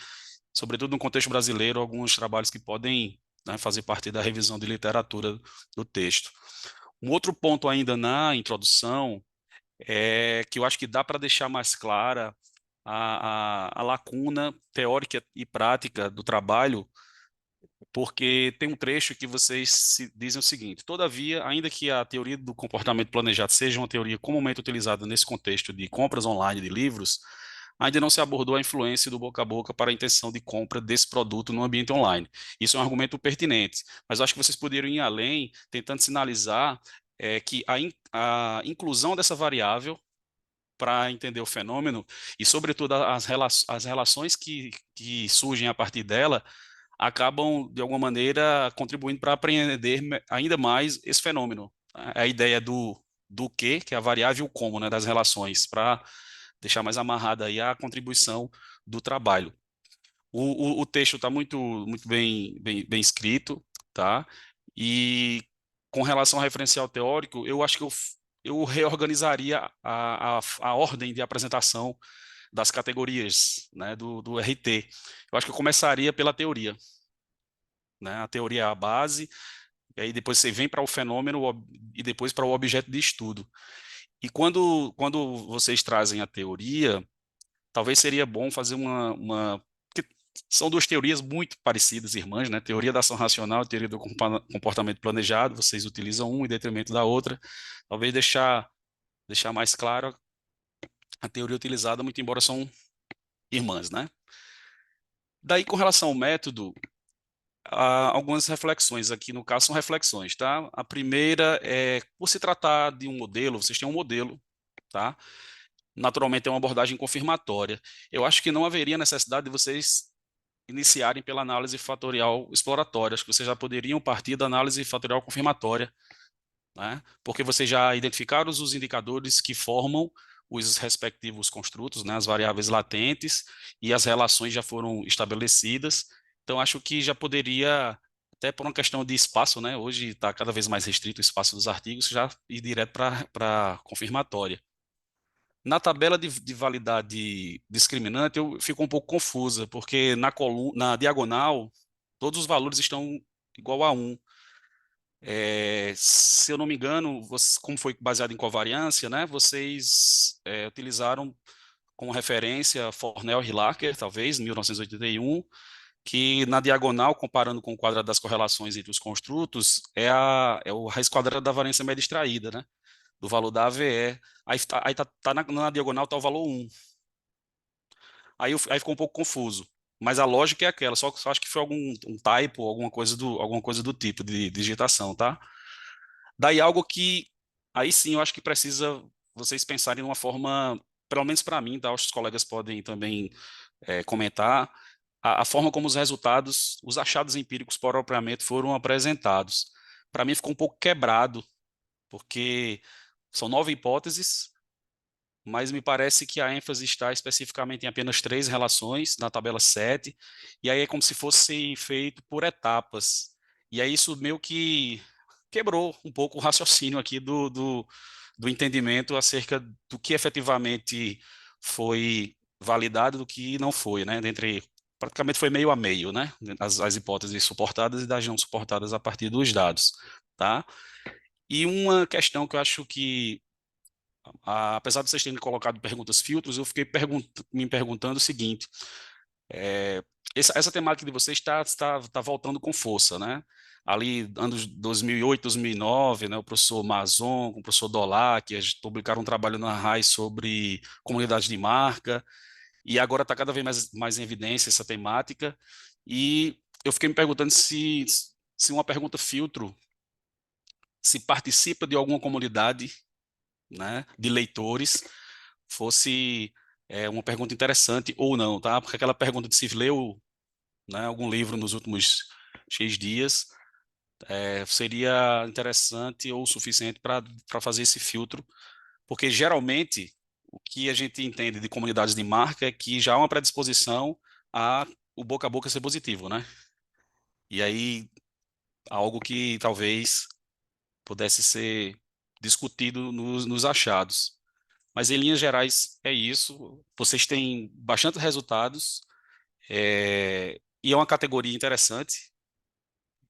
sobretudo no contexto brasileiro, alguns trabalhos que podem, né, fazer parte da revisão de literatura do texto. Um outro ponto ainda na introdução é que eu acho que dá para deixar mais clara a lacuna teórica e prática do trabalho, porque tem um trecho que vocês dizem o seguinte: todavia, ainda que a teoria do comportamento planejado seja uma teoria comumente utilizada nesse contexto de compras online de livros, ainda não se abordou a influência do boca a boca para a intenção de compra desse produto no ambiente online. Isso é um argumento pertinente, mas eu acho que vocês poderiam ir além, tentando sinalizar que a inclusão dessa variável para entender o fenômeno e, sobretudo, as relações que surgem a partir dela acabam, de alguma maneira, contribuindo para apreender ainda mais esse fenômeno. A ideia do que é a variável, o como, né, das relações, para deixar mais amarrada aí a contribuição do trabalho. O texto está muito bem escrito, tá? E com relação ao referencial teórico, eu acho que eu reorganizaria a ordem de apresentação das categorias, né, do RT. Eu acho que eu começaria pela teoria, né? A teoria é a base, e aí depois você vem para o fenômeno e depois para o objeto de estudo. E quando vocês trazem a teoria, talvez seria bom fazer porque são duas teorias muito parecidas, irmãs, né? Teoria da ação racional e teoria do comportamento planejado. Vocês utilizam uma em detrimento da outra. Talvez deixar mais claro a teoria utilizada, muito embora são irmãs, né? Daí, com relação ao método, há algumas reflexões aqui, no caso, são reflexões, tá? A primeira é, por se tratar de um modelo, vocês têm um modelo, tá? Naturalmente é uma abordagem confirmatória. Eu acho que não haveria necessidade de vocês iniciarem pela análise fatorial exploratória. Acho que vocês já poderiam partir da análise fatorial confirmatória, né? Porque vocês já identificaram os indicadores que formam os respectivos construtos, né? As variáveis latentes, e as relações já foram estabelecidas. Então, acho que já poderia, até por uma questão de espaço, né? Hoje está cada vez mais restrito o espaço dos artigos, já ir direto para a confirmatória. Na tabela de validade discriminante, eu fico um pouco confusa, porque na diagonal, todos os valores estão igual a 1. Se eu não me engano, como foi baseado em covariância, né, vocês utilizaram como referência Fornell e Hilacker, talvez, 1981, que na diagonal, comparando com o quadrado das correlações entre os construtos, é o raiz quadrada da variância média extraída, né, do valor da AVE. Aí na diagonal está o valor 1. Aí ficou um pouco confuso. Mas a lógica é aquela, só acho que foi algum um typo, alguma coisa do tipo de digitação, tá? Daí algo que, aí sim, eu acho que precisa vocês pensarem de uma forma, pelo menos para mim, tá? Os colegas podem também comentar, a forma como os resultados, os achados empíricos propriamente foram apresentados. Para mim ficou um pouco quebrado, porque são 9 hipóteses, mas me parece que a ênfase está especificamente em apenas 3 relações, na tabela 7, e aí é como se fosse feito por etapas. E aí isso meio que quebrou um pouco o raciocínio aqui do entendimento acerca do que efetivamente foi validado e do que não foi, né? Praticamente foi meio a meio, né? As hipóteses suportadas e das não suportadas a partir dos dados, tá? E uma questão que eu acho que apesar de vocês terem colocado perguntas filtros, eu fiquei me perguntando o seguinte: é, essa temática de vocês está voltando com força, né? Ali, anos 2008, 2009, né, o professor Mazon, com o professor Dolac, eles publicaram um trabalho na RAI sobre comunidades de marca, e agora está cada vez mais em evidência essa temática. E eu fiquei me perguntando se uma pergunta filtro se participa de alguma comunidade, né, de leitores, fosse uma pergunta interessante ou não, tá? Porque aquela pergunta de se leu, né, algum livro nos últimos X dias, seria interessante ou suficiente para fazer esse filtro, porque geralmente o que a gente entende de comunidades de marca é que já há uma predisposição a o boca a boca ser positivo, né? E aí algo que talvez pudesse ser discutido nos achados. Mas em linhas gerais é isso. Vocês têm bastante resultados, e é uma categoria interessante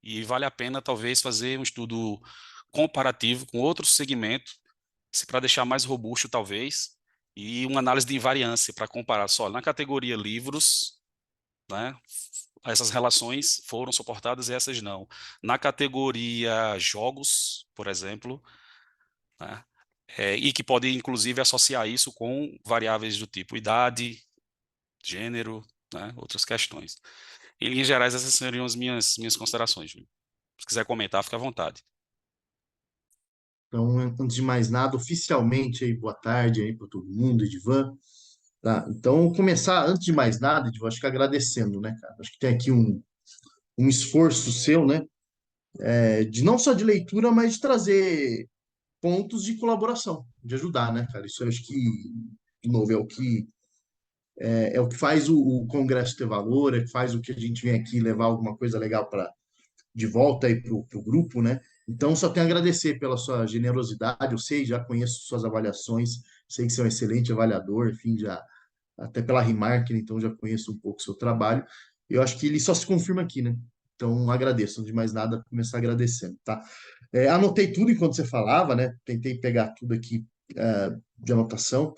e vale a pena talvez fazer um estudo comparativo com outro segmento, se para deixar mais robusto talvez, e uma análise de invariância para comparar só na categoria livros, né? Essas relações foram suportadas e essas não. Na categoria jogos, por exemplo, né? E que pode inclusive associar isso com variáveis do tipo idade, gênero, né? Outras questões. Em linhas gerais, essas seriam as minhas considerações, Júlio. Se quiser comentar, fica à vontade. Então, antes de mais nada, oficialmente aí, boa tarde aí para todo mundo, Edivan. Tá? Então, começar, antes de mais nada, Edivan, acho que agradecendo, né, cara? Acho que tem aqui um esforço seu, né, de não só de leitura, mas de trazer pontos de colaboração, de ajudar, né, cara? Isso eu acho que, de novo, é o que faz o Congresso ter valor, é o que faz o que a gente vem aqui levar alguma coisa legal para de volta aí para o grupo, né? Então, só tenho a agradecer pela sua generosidade. Eu sei, já conheço suas avaliações, sei que você é um excelente avaliador, enfim, já até pela Remark, então já conheço um pouco o seu trabalho. Eu acho que ele só se confirma aqui, né? Então, agradeço. Antes de mais nada, começar agradecendo, tá? Anotei tudo enquanto você falava, né? Tentei pegar tudo aqui de anotação.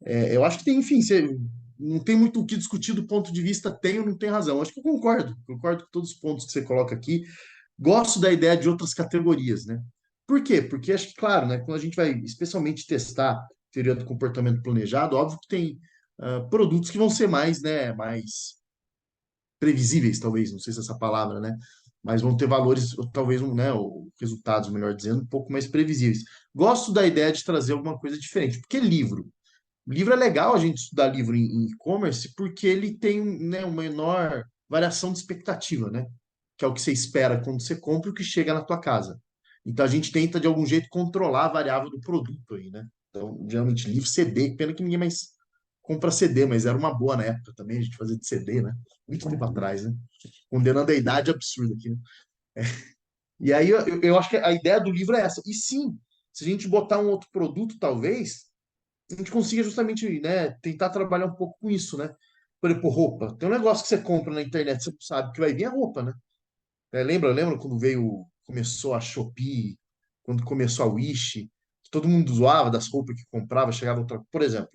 Eu acho que tem, enfim, você não tem muito o que discutir do ponto de vista tem ou não tem razão. Acho que eu concordo com todos os pontos que você coloca aqui. Gosto da ideia de outras categorias, né? Por quê? Porque acho que, claro, né, quando a gente vai especialmente testar teoria do comportamento planejado, óbvio que tem produtos que vão ser mais previsíveis, talvez, não sei se é essa palavra, né? Mas vão ter valores, ou talvez, né, ou resultados, melhor dizendo, um pouco mais previsíveis. Gosto da ideia de trazer alguma coisa diferente, porque livro é legal a gente estudar livro em e-commerce porque ele tem, né, uma menor variação de expectativa, né? Que é o que você espera quando você compra e o que chega na tua casa. Então a gente tenta de algum jeito controlar a variável do produto aí, né? Então, geralmente livro CD, pena que ninguém mais compra CD, mas era uma boa na época também a gente fazia de CD, né? Muito tempo atrás, né? Condenando a idade absurda aqui, né? E aí eu acho que a ideia do livro é essa. E sim, se a gente botar um outro produto, talvez a gente consiga justamente, né, tentar trabalhar um pouco com isso, né? Por exemplo, roupa. Tem um negócio que você compra na internet, você não sabe que vai vir a roupa, né? Lembra quando começou a Shopee, quando começou a Wish, que todo mundo zoava das roupas que comprava, chegava outra, por exemplo.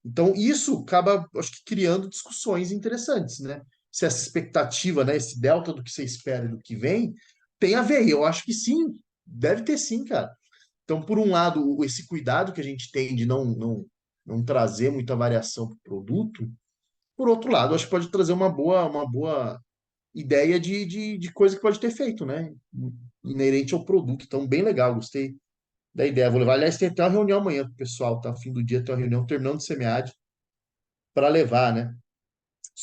Então, isso acaba, acho que, criando discussões interessantes, né? Se essa expectativa, né, esse delta do que você espera e do que vem, tem a ver. E eu acho que sim, deve ter sim, cara. Então, por um lado, esse cuidado que a gente tem de não trazer muita variação para o produto, por outro lado, acho que pode trazer uma boa ideia de coisa que pode ter feito, né? Inerente ao produto. Então, bem legal, gostei da ideia. Vou levar. Aliás, tem até uma reunião amanhã com o pessoal, tá? Fim do dia tem uma reunião terminando de SEMEAD para levar, né?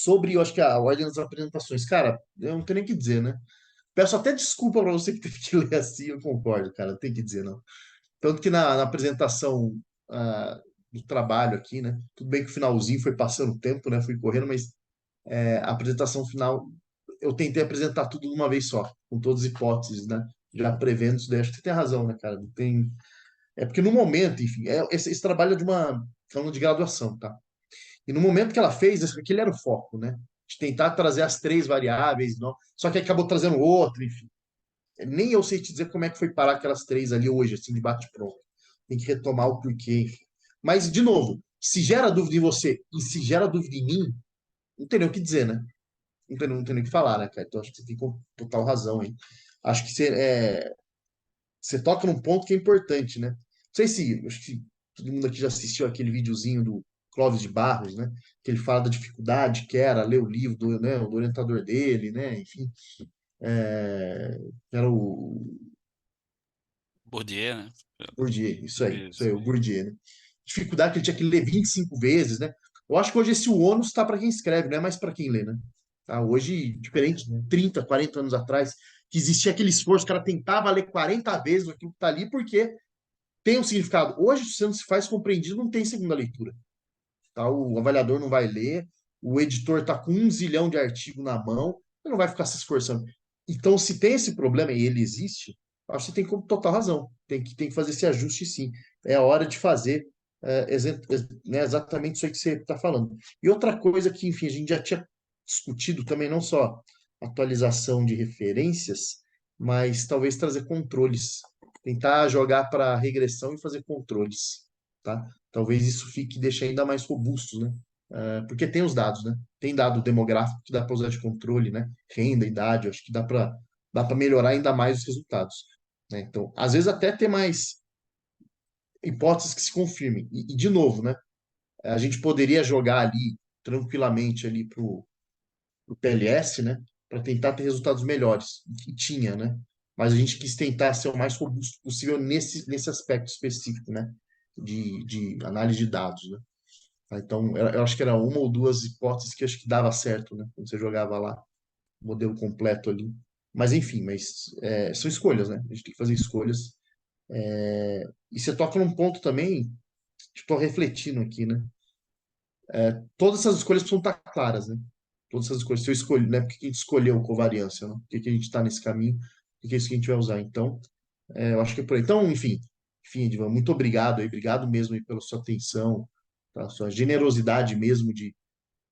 Sobre, eu acho que a ordem das apresentações, cara, eu não tenho nem o que dizer, né? Peço até desculpa para você que teve que ler assim, eu concordo, cara, não tem que dizer, não. Tanto que na apresentação do trabalho aqui, né? Tudo bem que o finalzinho foi passando o tempo, né? Fui correndo, mas a apresentação final, eu tentei apresentar tudo de uma vez só, com todas as hipóteses, né? Já prevendo isso daí. Acho que você tem razão, né, cara? Não tem... É porque no momento, enfim, esse trabalho é de uma, falando de graduação, tá? E no momento que ela fez, aquele era o foco, né? De tentar trazer as três variáveis, não? Só que acabou trazendo outra, enfim. Nem eu sei te dizer como é que foi parar aquelas três ali hoje, assim, de bate-pronto. Tem que retomar o porquê, enfim. Mas, de novo, se gera dúvida em você e se gera dúvida em mim, não tem nem o que dizer, né? Não tem nem o que falar, né, cara? Então, acho que você tem total razão aí. Acho que você toca num ponto que é importante, né? Não sei se, acho que todo mundo aqui já assistiu aquele videozinho do Clóvis de Barros, né? Que ele fala da dificuldade que era ler o livro do orientador dele, né? Enfim, era o Bourdieu, né? Bourdieu, isso Isso. aí, o Bourdieu, né? Dificuldade que ele tinha que ler 25 vezes, né? Eu acho que hoje esse ônus está para quem escreve, não é mais para quem lê, né? Tá? Hoje, diferente, né? 30, 40 anos atrás, que existia aquele esforço, o cara tentava ler 40 vezes aquilo que está ali, porque tem um significado. Hoje, se você não se faz compreendido, não tem segunda leitura. Tá? O avaliador não vai ler, o editor está com 1 zilhão de artigo na mão, ele não vai ficar se esforçando. Então, se tem esse problema e ele existe, acho que você tem total razão. Tem que fazer esse ajuste, sim. É a hora de fazer né, exatamente isso aí que você está falando. E outra coisa que, enfim, a gente já tinha discutido também, não só atualização de referências, mas talvez trazer controles. Tentar jogar para regressão e fazer controles, tá? Talvez isso fique deixe ainda mais robusto, né? Porque tem os dados, né? Tem dado demográfico que dá para usar de controle, né? Renda, idade, acho que dá para melhorar ainda mais os resultados, né? Então, às vezes até ter mais hipóteses que se confirmem. E de novo, né? A gente poderia jogar ali tranquilamente ali pro PLS, né? Para tentar ter resultados melhores, que tinha, né? Mas a gente quis tentar ser o mais robusto possível nesse aspecto específico, né? De análise de dados, né? Tá? Então, eu acho que era uma ou duas hipóteses que acho que dava certo, né? Quando você jogava lá o modelo completo ali. Mas, enfim, são escolhas, né? A gente tem que fazer escolhas. E você toca num ponto também, estou refletindo aqui, né? Todas essas escolhas precisam estar claras, né? Todas essas escolhas. Se eu escolhi, né? Por que a gente escolheu covariância, né? Por que a gente está nesse caminho? Por que é isso que a gente vai usar? Então, eu acho que é por aí. Então, enfim, Edivan, muito obrigado aí. Obrigado mesmo aí pela sua atenção, tá? Sua generosidade mesmo de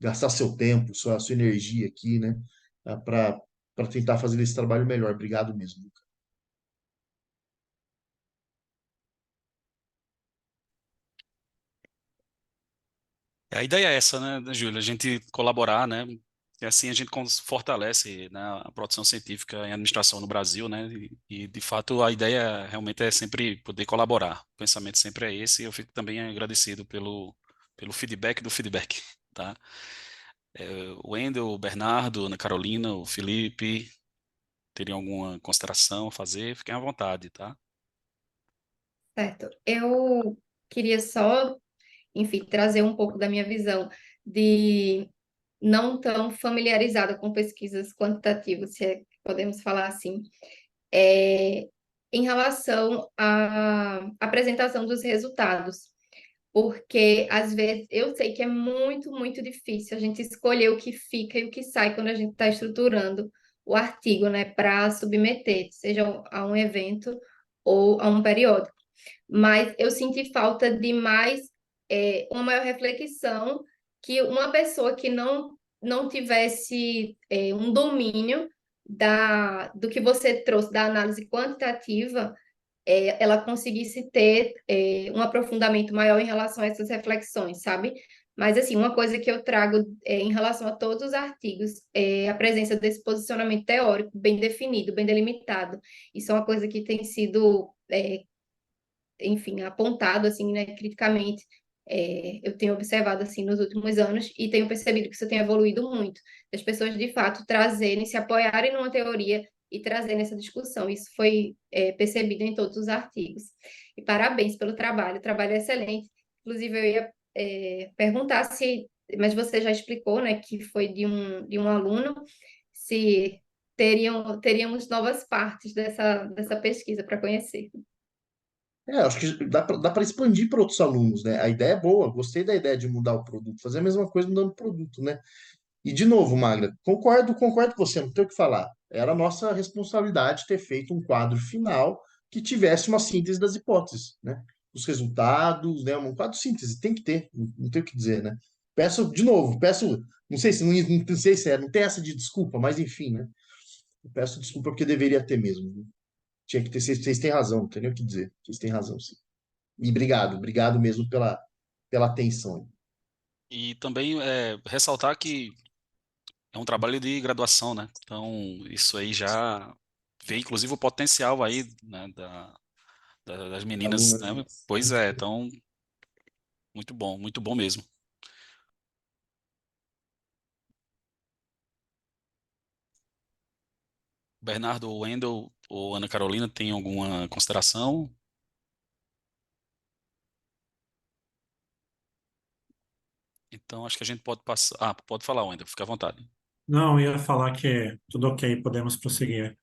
gastar seu tempo, sua energia aqui, né? Para tentar fazer esse trabalho melhor. Obrigado mesmo. A ideia é essa, né, Júlio? A gente colaborar, né? E assim a gente fortalece, né, a produção científica em administração no Brasil, né? De fato, a ideia realmente é sempre poder colaborar. O pensamento sempre é esse. E eu fico também agradecido pelo feedback do feedback, tá? O Wendel, o Bernardo, Ana Carolina, o Felipe, teriam alguma consideração a fazer? Fiquem à vontade, tá? Certo. Eu queria só, enfim, trazer um pouco da minha visão de não tão familiarizada com pesquisas quantitativas, se é que podemos falar assim, é, em relação à apresentação dos resultados. Porque às vezes eu sei que é muito, muito difícil a gente escolher o que fica e o que sai quando a gente está estruturando o artigo, né, para submeter, seja a um evento ou a um periódico. Mas eu senti falta de mais, uma maior reflexão que uma pessoa que não tivesse um domínio do que você trouxe da análise quantitativa, ela conseguisse ter um aprofundamento maior em relação a essas reflexões, sabe? Mas, assim, uma coisa que eu trago em relação a todos os artigos é a presença desse posicionamento teórico bem definido, bem delimitado. Isso é uma coisa que tem sido, enfim, apontado, assim, né, criticamente. Eu tenho observado, assim, nos últimos anos e tenho percebido que isso tem evoluído muito. As pessoas, de fato, trazerem, se apoiarem numa teoria e trazerem essa discussão. Isso foi percebido em todos os artigos. E parabéns pelo trabalho, o trabalho é excelente. Inclusive, eu ia perguntar se mas você já explicou, né, que foi de um aluno, se teríamos novas partes dessa pesquisa para conhecer. Acho que dá para expandir para outros alunos, né? A ideia é boa, gostei da ideia de mudar o produto, fazer a mesma coisa mudando o produto, né? E de novo, Magda, concordo com você, não tenho o que falar. Era a nossa responsabilidade ter feito um quadro final que tivesse uma síntese das hipóteses, né? Os resultados, né? Um quadro de síntese, tem que ter, não tem o que dizer, né? Peço, de novo, não sei se não sei se não tem essa de desculpa, mas enfim, né? Eu peço desculpa porque deveria ter mesmo. Tinha que ter, vocês têm razão, não tem nem o que dizer. Vocês têm razão, sim. E obrigado mesmo pela atenção. E também ressaltar que é um trabalho de graduação, né? Então, isso aí já vê, inclusive, o potencial aí, né, das meninas, Alunas, né? Pois é, então, muito bom mesmo. Bernardo, Wendel ou Ana Carolina, tem alguma consideração? Então, acho que a gente pode passar. Ah, pode falar, Wendel, fica à vontade. Não, eu ia falar que tudo ok, podemos prosseguir.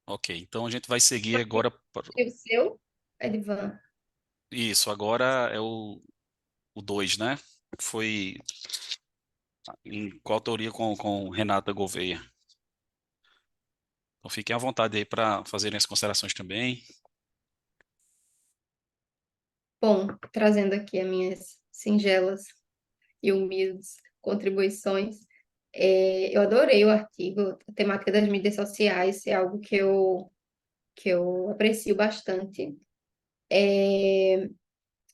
Ok, então a gente vai seguir agora. E o seu, Edvan? Isso, agora é o 2, né? Foi em coautoria com Renata Gouveia. Então fiquem à vontade aí para fazerem as considerações também. Bom, trazendo aqui as minhas singelas e humildes contribuições. Eu adorei o artigo, a temática das mídias sociais é algo que eu aprecio bastante.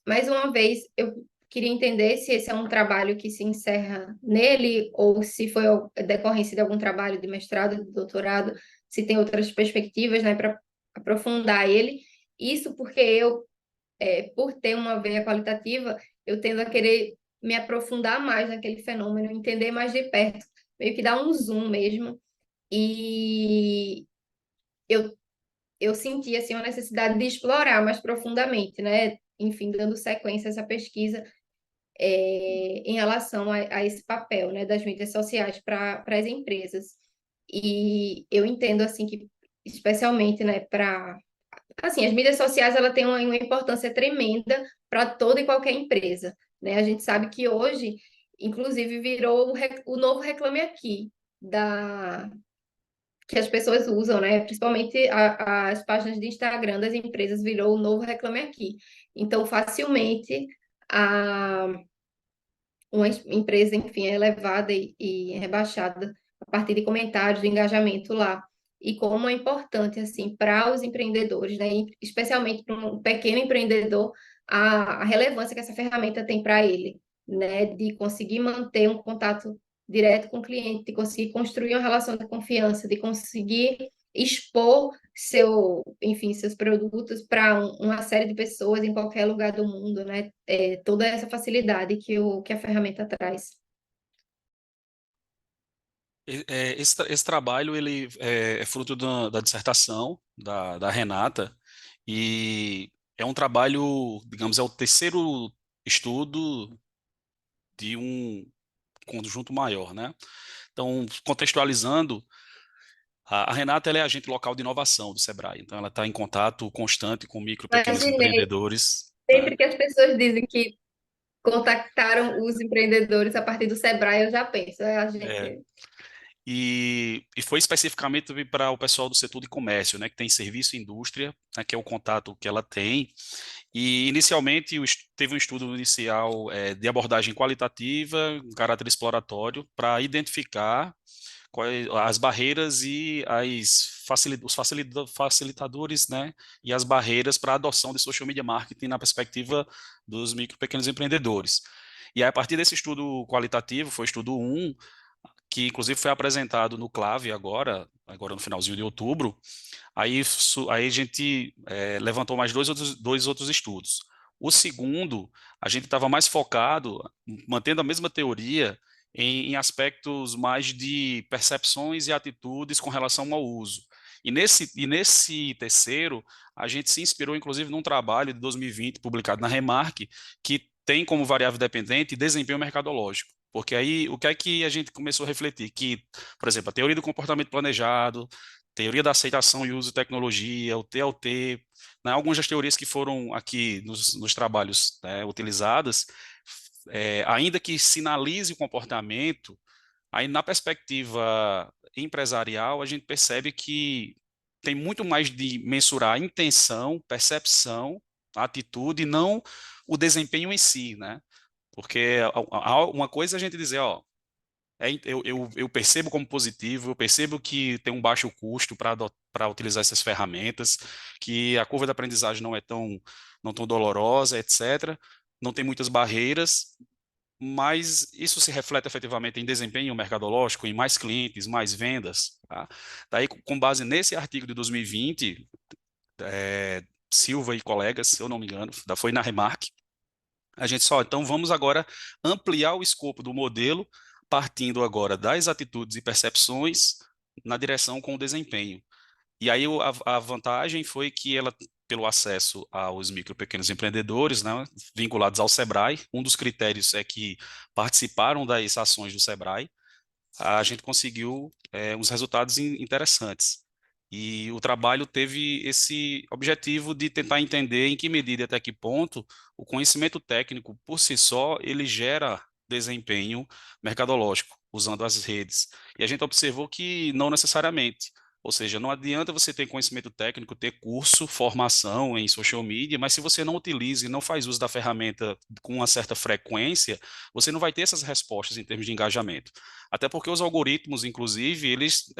Mais uma vez, eu queria entender se esse é um trabalho que se encerra nele ou se foi decorrência de algum trabalho de mestrado, de doutorado, se tem outras perspectivas, né, para aprofundar ele. Isso porque por ter uma veia qualitativa, eu tendo a querer me aprofundar mais naquele fenômeno, entender mais de perto, meio que dar um zoom mesmo. E eu, eu senti assim, uma necessidade de explorar mais profundamente, né? Enfim, dando sequência a essa pesquisa em relação a esse papel, né, das mídias sociais para as empresas. E eu entendo assim que, especialmente, né, para assim, as mídias sociais ela tem uma importância tremenda para toda e qualquer empresa, né? A gente sabe que hoje, inclusive, virou o novo Reclame Aqui da que as pessoas usam, né? Principalmente as páginas de Instagram das empresas virou o novo Reclame Aqui. Então, facilmente a uma empresa, enfim, é elevada e rebaixada a partir de comentários, de engajamento lá. E como é importante, assim, para os empreendedores, né, especialmente para um pequeno empreendedor, a relevância que essa ferramenta tem para ele, né, de conseguir manter um contato direto com o cliente, de conseguir construir uma relação de confiança, de conseguir expor enfim, seus produtos para uma série de pessoas em qualquer lugar do mundo, né? Toda essa facilidade que a ferramenta traz. Esse trabalho ele é fruto da dissertação da Renata e é um trabalho, digamos, é o terceiro estudo de um conjunto maior, né? Então, contextualizando, a Renata ela é agente local de inovação do Sebrae, então ela está em contato constante com micro e pequenos Imaginei, empreendedores, né? sempre que as pessoas dizem que contactaram os empreendedores a partir do Sebrae, eu já penso, a É, gente. e foi especificamente para o pessoal do setor de comércio, né, que tem serviço e indústria, né, que é o contato que ela tem. E inicialmente teve um estudo inicial de abordagem qualitativa, um caráter exploratório, para identificar as barreiras e os facilitadores, né, e as barreiras para a adoção de social media marketing na perspectiva dos micro e pequenos empreendedores. E aí, a partir desse estudo qualitativo, foi o estudo 1, que inclusive foi apresentado no CLAVE agora no finalzinho de outubro. Aí a gente levantou mais dois outros estudos. O segundo, a gente estava mais focado, mantendo a mesma teoria, em aspectos mais de percepções e atitudes com relação ao uso. E nesse terceiro, a gente se inspirou, inclusive, num trabalho de 2020, publicado na Remark, que tem como variável dependente desempenho mercadológico. Porque aí, o que é que a gente começou a refletir? Que, por exemplo, a teoria do comportamento planejado, teoria da aceitação e uso de tecnologia, o TLT, né, algumas das teorias que foram aqui nos trabalhos, né, utilizadas, ainda que sinalize o comportamento, aí na perspectiva empresarial, a gente percebe que tem muito mais de mensurar a intenção, percepção, atitude, e não o desempenho em si, né? Porque uma coisa é a gente dizer, ó, eu percebo como positivo, eu percebo que tem um baixo custo para utilizar essas ferramentas, que a curva de aprendizagem não tão dolorosa, etc. Não tem muitas barreiras, mas isso se reflete efetivamente em desempenho mercadológico, em mais clientes, mais vendas, tá? Daí, com base nesse artigo de 2020, Silva e colegas, se eu não me engano, foi na Remark, a gente só, então vamos agora ampliar o escopo do modelo, partindo agora das atitudes e percepções na direção com o desempenho. E aí a vantagem foi que ela, pelo acesso aos micro e pequenos empreendedores, né, vinculados ao Sebrae, um dos critérios é que participaram das ações do Sebrae, a gente conseguiu uns resultados interessantes. E o trabalho teve esse objetivo de tentar entender em que medida e até que ponto o conhecimento técnico por si só ele gera desempenho mercadológico usando as redes. E a gente observou que não necessariamente. Ou seja, não adianta você ter conhecimento técnico, ter curso, formação em social media, mas se você não utiliza e não faz uso da ferramenta com uma certa frequência, você não vai ter essas respostas em termos de engajamento. Até porque os algoritmos, inclusive, eles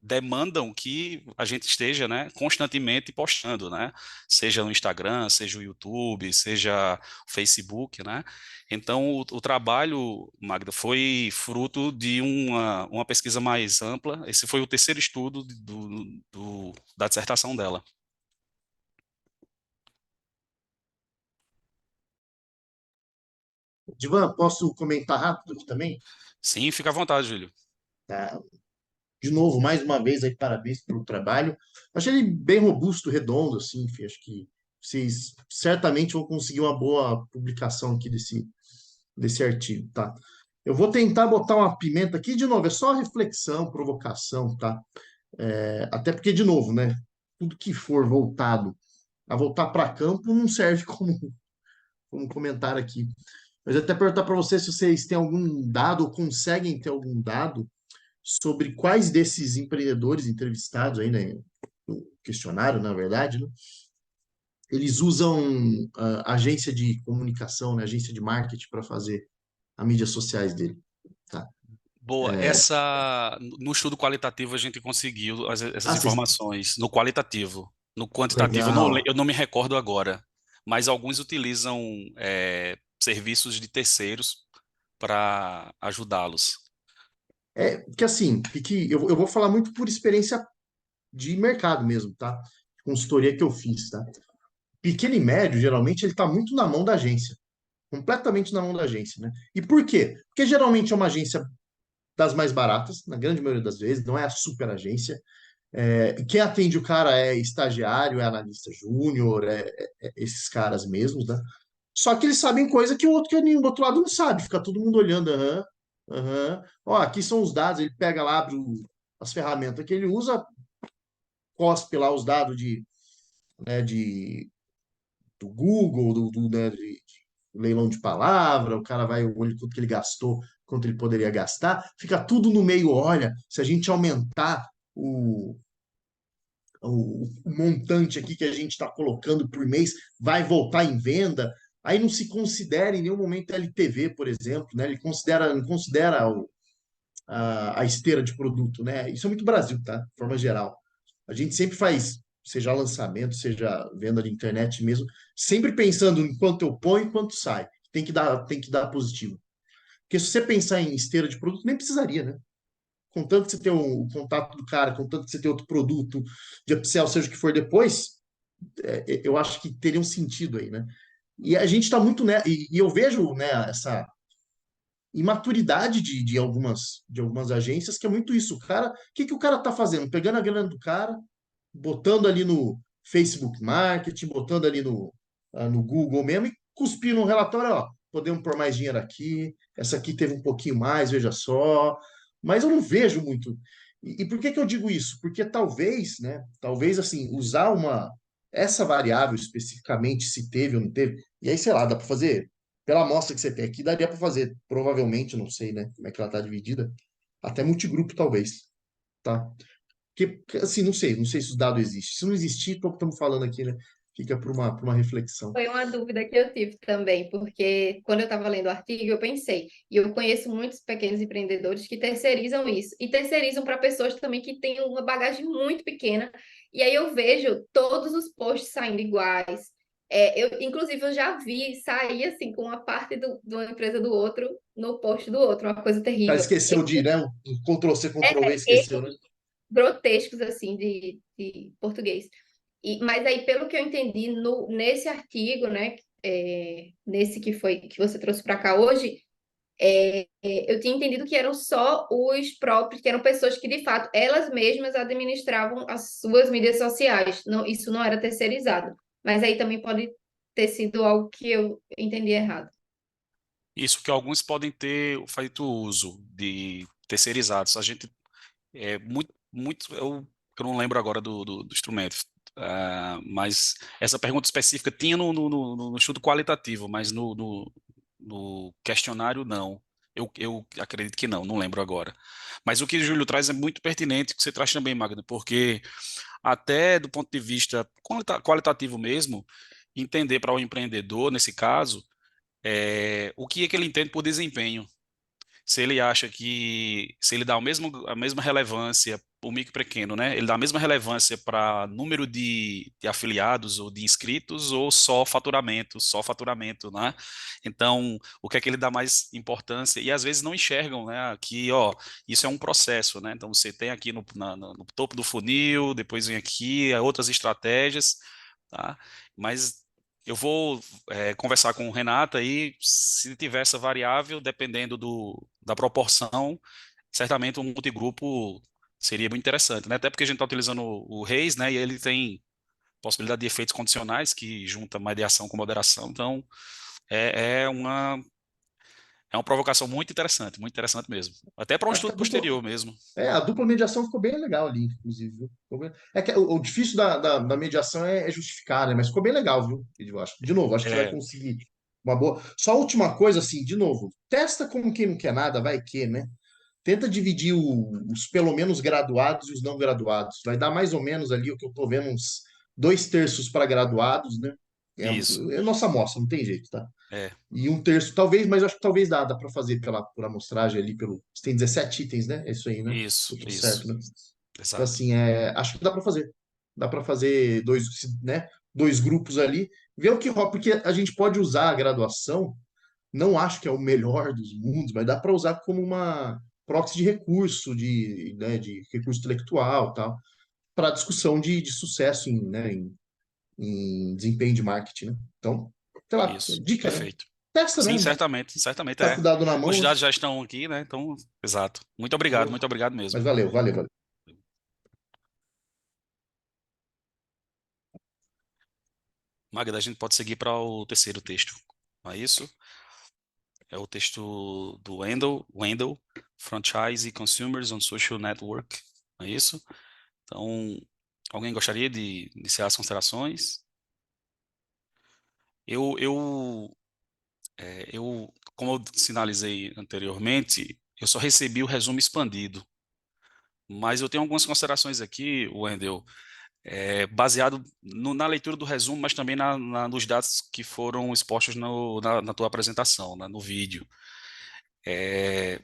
demandam que a gente esteja, né, constantemente postando, né, seja no Instagram, seja o YouTube, seja o Facebook, né. Então, o trabalho, Magda, foi fruto de uma pesquisa mais ampla. Esse foi o terceiro estudo da dissertação dela. Divan, posso comentar rápido aqui também? Sim, fica à vontade, Júlio. Tá? De novo, mais uma vez, aí, parabéns pelo trabalho. Achei ele bem robusto, redondo, assim, enfim, acho que vocês certamente vão conseguir uma boa publicação aqui desse artigo, tá? Eu vou tentar botar uma pimenta aqui, de novo, é só reflexão, provocação, tá? Até porque, de novo, né? Tudo que for voltado a voltar para campo não serve como comentário aqui. Mas até perguntar para vocês se vocês têm algum dado ou conseguem ter algum dado sobre quais desses empreendedores entrevistados aí, né, no questionário, na verdade, né, eles usam agência de comunicação, né, agência de marketing para fazer as mídias sociais dele, tá? Boa, no estudo qualitativo a gente conseguiu essas Vocês... informações no qualitativo. No quantitativo Legal. eu não me recordo agora, mas alguns utilizam serviços de terceiros para ajudá-los. Que assim, eu vou falar muito por experiência de mercado mesmo, tá? Consultoria que eu fiz, tá? Pequeno e médio, geralmente, ele está muito na mão da agência. Completamente na mão da agência, né? E por quê? Porque geralmente é uma agência das mais baratas, na grande maioria das vezes, não é a super agência. E quem atende o cara é estagiário, é analista júnior, esses caras mesmos, né? Só que eles sabem coisa que o outro que do outro lado não sabe. Fica todo mundo olhando, aham, aham. Ó, aqui são os dados, ele pega lá, abre as ferramentas que ele usa, cospe lá os dados do Google, né, de leilão de palavra, o cara vai olhar quanto que ele gastou, quanto ele poderia gastar, fica tudo no meio, olha, se a gente aumentar o montante aqui que a gente está colocando por mês, vai voltar em venda. Aí não se considera em nenhum momento LTV, por exemplo, né? Ele não considera a esteira de produto, né? Isso é muito Brasil, tá? De forma geral. A gente sempre faz, seja lançamento, seja venda de internet mesmo, sempre pensando em quanto eu ponho e quanto sai. Tem que dar positivo. Porque se você pensar em esteira de produto, nem precisaria, né? Contanto que você tem o contato do cara, contanto que você tem outro produto de upsell, seja o que for depois, eu acho que teria um sentido aí, né? E a gente está muito, né? E eu vejo, né, essa imaturidade de algumas agências, que é muito isso. O cara, o que que o cara tá fazendo? Pegando a grana do cara, botando ali no Facebook Marketing, botando ali no Google mesmo, e cuspir no relatório, ó, podemos pôr mais dinheiro aqui, essa aqui teve um pouquinho mais, veja só. Mas eu não vejo muito. E por que que eu digo isso? Porque talvez, né? Talvez assim, usar essa variável especificamente, se teve ou não teve, e aí, sei lá, dá para fazer, pela amostra que você tem aqui, daria para fazer, provavelmente, não sei, né? Como é que ela está dividida, até multigrupo, talvez, tá? Porque, assim, não sei se o dado existe. Se não existir, estamos falando aqui, né? Fica para uma reflexão. Foi uma dúvida que eu tive também, porque quando eu estava lendo o artigo, eu pensei, e eu conheço muitos pequenos empreendedores que terceirizam isso, e terceirizam para pessoas também que têm uma bagagem muito pequena, e aí eu vejo todos os posts saindo iguais. Inclusive, eu já vi sair assim com uma parte de uma empresa do outro no post do outro, uma coisa O cara terrível. esqueceu de, né? Um Ctrl-C, Ctrl-V, esqueceu, né? Erros grotescos assim de português. Mas aí, pelo que eu entendi nesse artigo, né, nesse que você trouxe para cá hoje, eu tinha entendido que eram só os próprios, que eram pessoas que de fato elas mesmas administravam as suas mídias sociais. Não, isso não era terceirizado. Mas aí também pode ter sido algo que eu entendi errado. Isso que alguns podem ter feito uso de terceirizados. A gente muito, eu não lembro agora do instrumento, mas essa pergunta específica tinha no estudo qualitativo, mas no questionário não. Eu acredito que não, não lembro agora. Mas o que o Júlio traz é muito pertinente, o que você traz também, Magno, porque até do ponto de vista qualitativo mesmo, entender para o empreendedor, nesse caso, o que é que ele entende por desempenho. Se ele acha que, se ele dá a mesma relevância, o micro e pequeno, né? Ele dá a mesma relevância para número de afiliados ou de inscritos ou só faturamento, né? Então, o que é que ele dá mais importância? E às vezes não enxergam, né? Que, ó, isso é um processo, né? Então, você tem aqui no topo do funil, depois vem aqui outras estratégias, tá? Mas eu vou conversar com o Renata aí, se tiver essa variável, dependendo da proporção, certamente um multigrupo seria muito interessante, né? Até porque a gente está utilizando o Reis, né? E ele tem possibilidade de efeitos condicionais que junta mediação com moderação. Então, é, é uma, é uma provocação muito interessante mesmo. Até para um Acho que estudo posterior mesmo. a dupla mediação ficou bem legal ali, inclusive, viu? É que o difícil da mediação é justificar, né? Mas ficou bem legal, viu? Eu acho. De novo, acho que você vai É, conseguir uma boa. Só a última coisa, assim, de novo, testa como quem não quer nada, vai que, né? Tenta dividir os pelo menos graduados e os não graduados. Vai dar mais ou menos ali o que eu tô vendo, uns 2/3 para graduados, né? isso. É nossa amostra, não tem jeito, tá? É, E 1/3, talvez, mas eu acho que talvez dá para fazer por amostragem ali, você tem 17 itens, né? É isso aí, né? isso, Eu tô certo, isso. né? Então, Exato. assim, acho que dá para fazer. Dá para fazer né? Dois grupos ali, ver o que rola, porque a gente pode usar a graduação, não acho que é o melhor dos mundos, mas dá para usar como uma proxy de recurso, né, de recurso intelectual, tal, para discussão de sucesso né, em desempenho de marketing, né? Então, sei lá, Isso. dica, né? Perfeito. Testa, Sim, né? certamente, certamente Tá com o é. dado na Os mão, né? dados já estão aqui, né? Então, exato. Muito obrigado mesmo. Mas valeu, valeu, valeu. Magda, a gente pode seguir para o terceiro texto, não é isso? É o texto do Wendell, Franchise Consumers on Social Network, não é isso? Então, alguém gostaria de iniciar as considerações? Eu, eu, como eu sinalizei anteriormente, eu só recebi o resumo expandido, mas eu tenho algumas considerações aqui, Wendell, baseado na leitura do resumo, mas também nos dados que foram expostos na tua apresentação, né, no vídeo. É,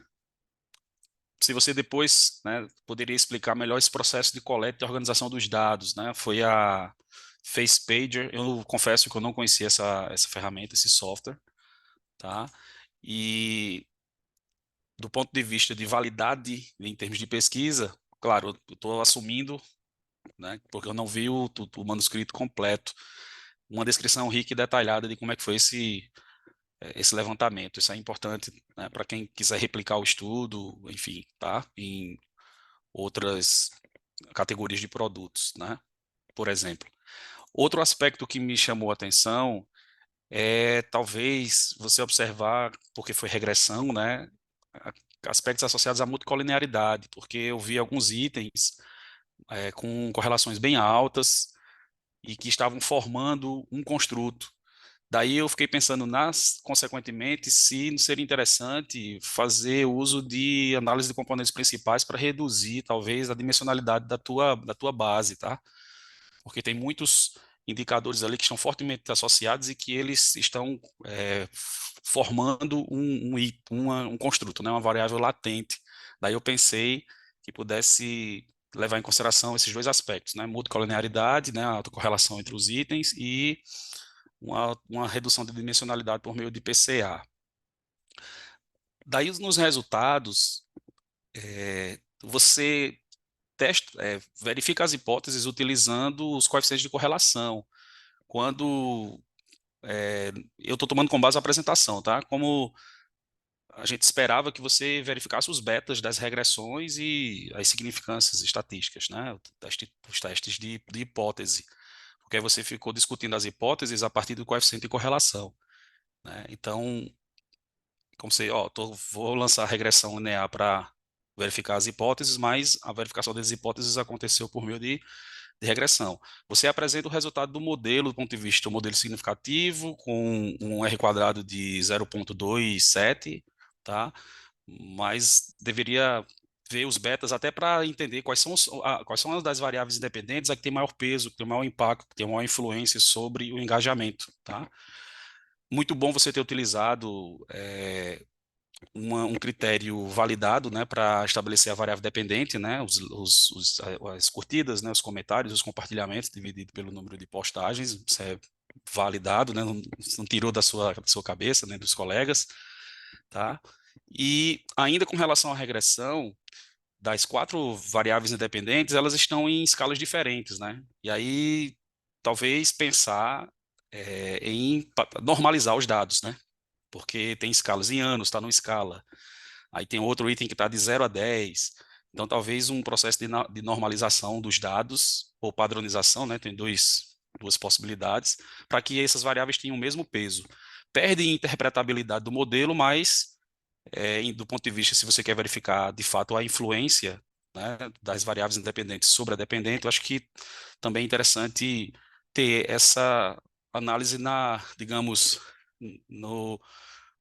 se você depois, né, poderia explicar melhor esse processo de coleta e organização dos dados, né? Foi a FacePager, eu confesso que eu não conhecia essa ferramenta, esse software, tá? E do ponto de vista de validade em termos de pesquisa, claro, eu estou assumindo, né, porque eu não vi o manuscrito completo, uma descrição rica e detalhada de como é que foi esse levantamento. Isso é importante, né, para quem quiser replicar o estudo, enfim, tá? Em outras categorias de produtos, né? Por exemplo. Outro aspecto que me chamou a atenção é talvez você observar, porque foi regressão, né, aspectos associados à multicolinearidade, porque eu vi alguns itens com correlações bem altas e que estavam formando um construto. Daí eu fiquei pensando, consequentemente, se não seria interessante fazer uso de análise de componentes principais para reduzir, talvez, a dimensionalidade da tua base, tá? Porque tem muitos indicadores ali que estão fortemente associados e que eles estão formando um construto, né? Uma variável latente. Daí eu pensei que pudesse levar em consideração esses dois aspectos, né? Multicolinearidade, né? A autocorrelação entre os itens e uma redução de dimensionalidade por meio de PCA. Daí, nos resultados, você verifica as hipóteses utilizando os coeficientes de correlação. Quando eu estou tomando como base a apresentação, tá? Como a gente esperava que você verificasse os betas das regressões e as significâncias estatísticas, né? Os testes de hipótese. Porque aí você ficou discutindo as hipóteses a partir do coeficiente de correlação, né? Então, como você, vou lançar a regressão linear para verificar as hipóteses, mas a verificação das hipóteses aconteceu por meio de regressão. Você apresenta o resultado do modelo do ponto de vista do modelo significativo, com um R quadrado de 0,27, tá? Mas deveria ver os betas até para entender quais são as das variáveis independentes a que tem maior peso, que tem maior impacto, que tem maior influência sobre o engajamento, tá? Muito bom você ter utilizado um critério validado, né, para estabelecer a variável dependente, né, as curtidas, né, os comentários, os compartilhamentos dividido pelo número de postagens, isso é validado, né, não tirou da sua cabeça, né, dos colegas, tá? E ainda com relação à regressão, das 4 variáveis independentes, elas estão em escalas diferentes, né? E aí, talvez pensar em normalizar os dados, né? Porque tem escalas em anos, está numa escala. Aí tem outro item que está de 0 a 10. Então, talvez um processo de normalização dos dados, ou padronização, né? Tem duas possibilidades, para que essas variáveis tenham o mesmo peso. Perde interpretabilidade do modelo, mas, do ponto de vista, se você quer verificar, de fato, a influência, né, das variáveis independentes sobre a dependente, eu acho que também é interessante ter essa análise digamos, no,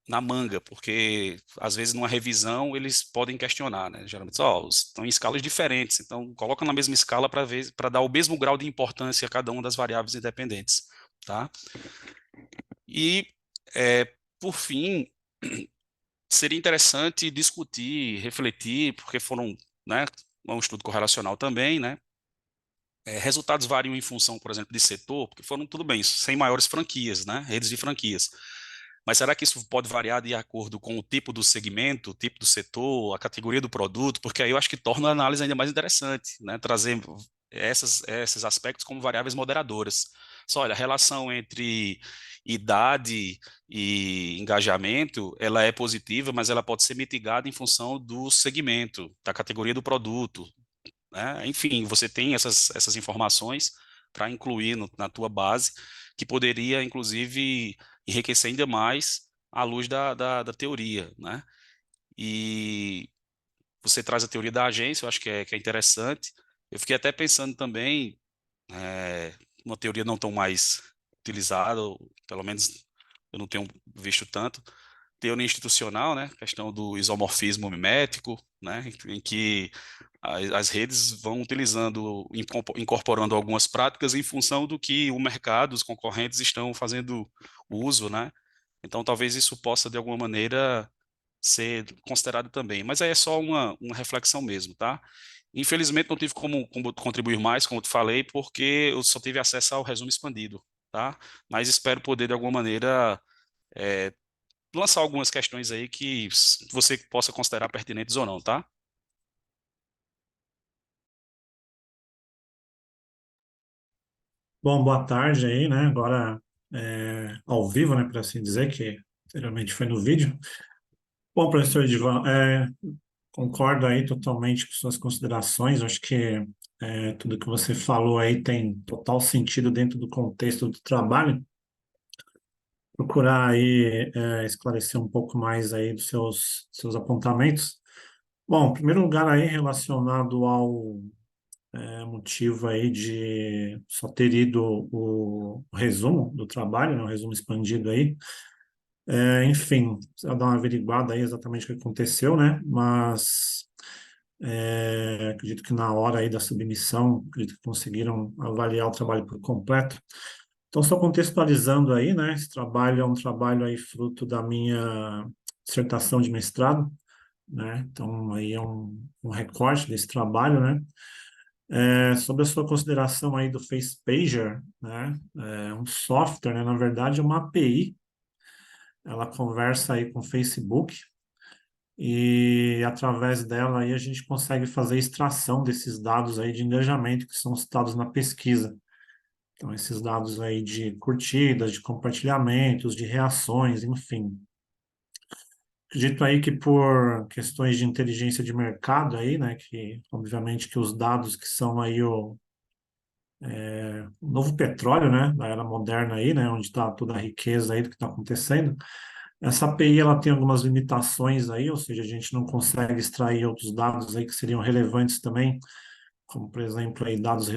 na manga, porque às vezes numa revisão eles podem questionar, né? Geralmente, estão em escalas diferentes, então coloca na mesma escala para dar o mesmo grau de importância a cada uma das variáveis independentes, tá? E por fim, seria interessante discutir, refletir, porque foram, né, um estudo correlacional também, né? Resultados variam em função, por exemplo, de setor, porque foram, tudo bem, sem maiores franquias, né? Redes de franquias. Mas será que isso pode variar de acordo com o tipo do segmento, o tipo do setor, a categoria do produto? Porque aí eu acho que torna a análise ainda mais interessante, né? Trazer esses aspectos como variáveis moderadoras. Só, olha, a relação entre idade e engajamento, ela é positiva, mas ela pode ser mitigada em função do segmento, da categoria do produto, né? Enfim, você tem essas informações para incluir na tua base, que poderia, inclusive, enriquecer ainda mais à luz da teoria, né? E você traz a teoria da agência, eu acho que é interessante. Eu fiquei até pensando também, uma teoria não tão mais utilizada, ou pelo menos eu não tenho visto tanto, teoria institucional, né, questão do isomorfismo mimético, né, em que as redes vão utilizando, incorporando algumas práticas em função do que o mercado, os concorrentes estão fazendo uso, né? Então, talvez isso possa, de alguma maneira, ser considerado também. Mas aí é só uma reflexão mesmo, tá? Infelizmente, não tive como contribuir mais, como eu te falei, porque eu só tive acesso ao resumo expandido, tá? Mas espero poder, de alguma maneira, é, lançar algumas questões aí que você possa considerar pertinentes ou não, tá? Bom, boa tarde aí, né? Agora ao vivo, né, por assim dizer, que anteriormente foi no vídeo. Bom, professor Edivan, concordo aí totalmente com suas considerações. Acho que tudo que você falou aí tem total sentido dentro do contexto do trabalho, procurar aí esclarecer um pouco mais aí dos seus apontamentos. Bom, em primeiro lugar aí relacionado ao motivo aí de só ter ido o resumo do trabalho, né, o resumo expandido aí. Enfim, precisa dar uma averiguada aí exatamente o que aconteceu, né? Mas acredito que na hora aí da submissão, acredito que conseguiram avaliar o trabalho por completo. Então, só contextualizando aí, né? Esse trabalho é um trabalho aí fruto da minha dissertação de mestrado, né? Então, aí é um recorte desse trabalho, né? Sobre a sua consideração aí do FacePager, né? É um software, né? Na verdade, é uma API. Ela conversa aí com o Facebook e através dela aí a gente consegue fazer extração desses dados aí de engajamento que são citados na pesquisa. Então, esses dados aí de curtidas, de compartilhamentos, de reações, enfim. Acredito aí que por questões de inteligência de mercado aí, né, que obviamente que os dados que são aí o novo petróleo, né, da era moderna aí, né, onde está toda a riqueza aí do que está acontecendo, essa API ela tem algumas limitações aí, ou seja, a gente não consegue extrair outros dados aí que seriam relevantes também, como por exemplo aí dados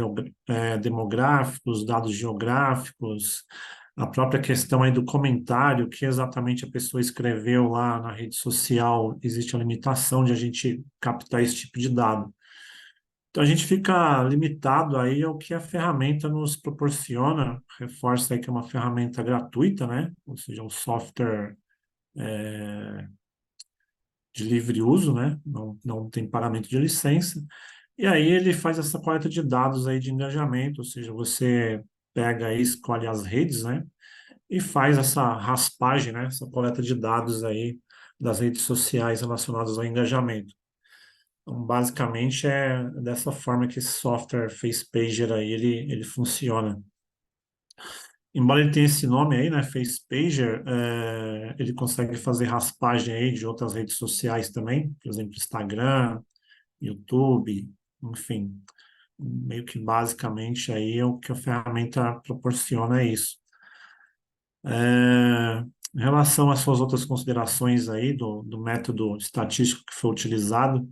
demográficos, dados geográficos, a própria questão aí do comentário, que exatamente a pessoa escreveu lá na rede social, existe a limitação de a gente captar esse tipo de dado. Então a gente fica limitado aí ao que a ferramenta nos proporciona, reforça aí que é uma ferramenta gratuita, né? Ou seja, um software de livre uso, né? Não tem pagamento de licença. E aí ele faz essa coleta de dados aí de engajamento, ou seja, você pega e escolhe as redes, né? E faz essa raspagem, né? Essa coleta de dados aí das redes sociais relacionadas ao engajamento. Então, basicamente é dessa forma que esse software FacePager aí ele funciona. Embora ele tenha esse nome aí, né, FacePager, ele consegue fazer raspagem aí de outras redes sociais também, por exemplo, Instagram, YouTube, enfim, meio que basicamente aí é o que a ferramenta proporciona é isso. Em relação às suas outras considerações aí do método estatístico que foi utilizado,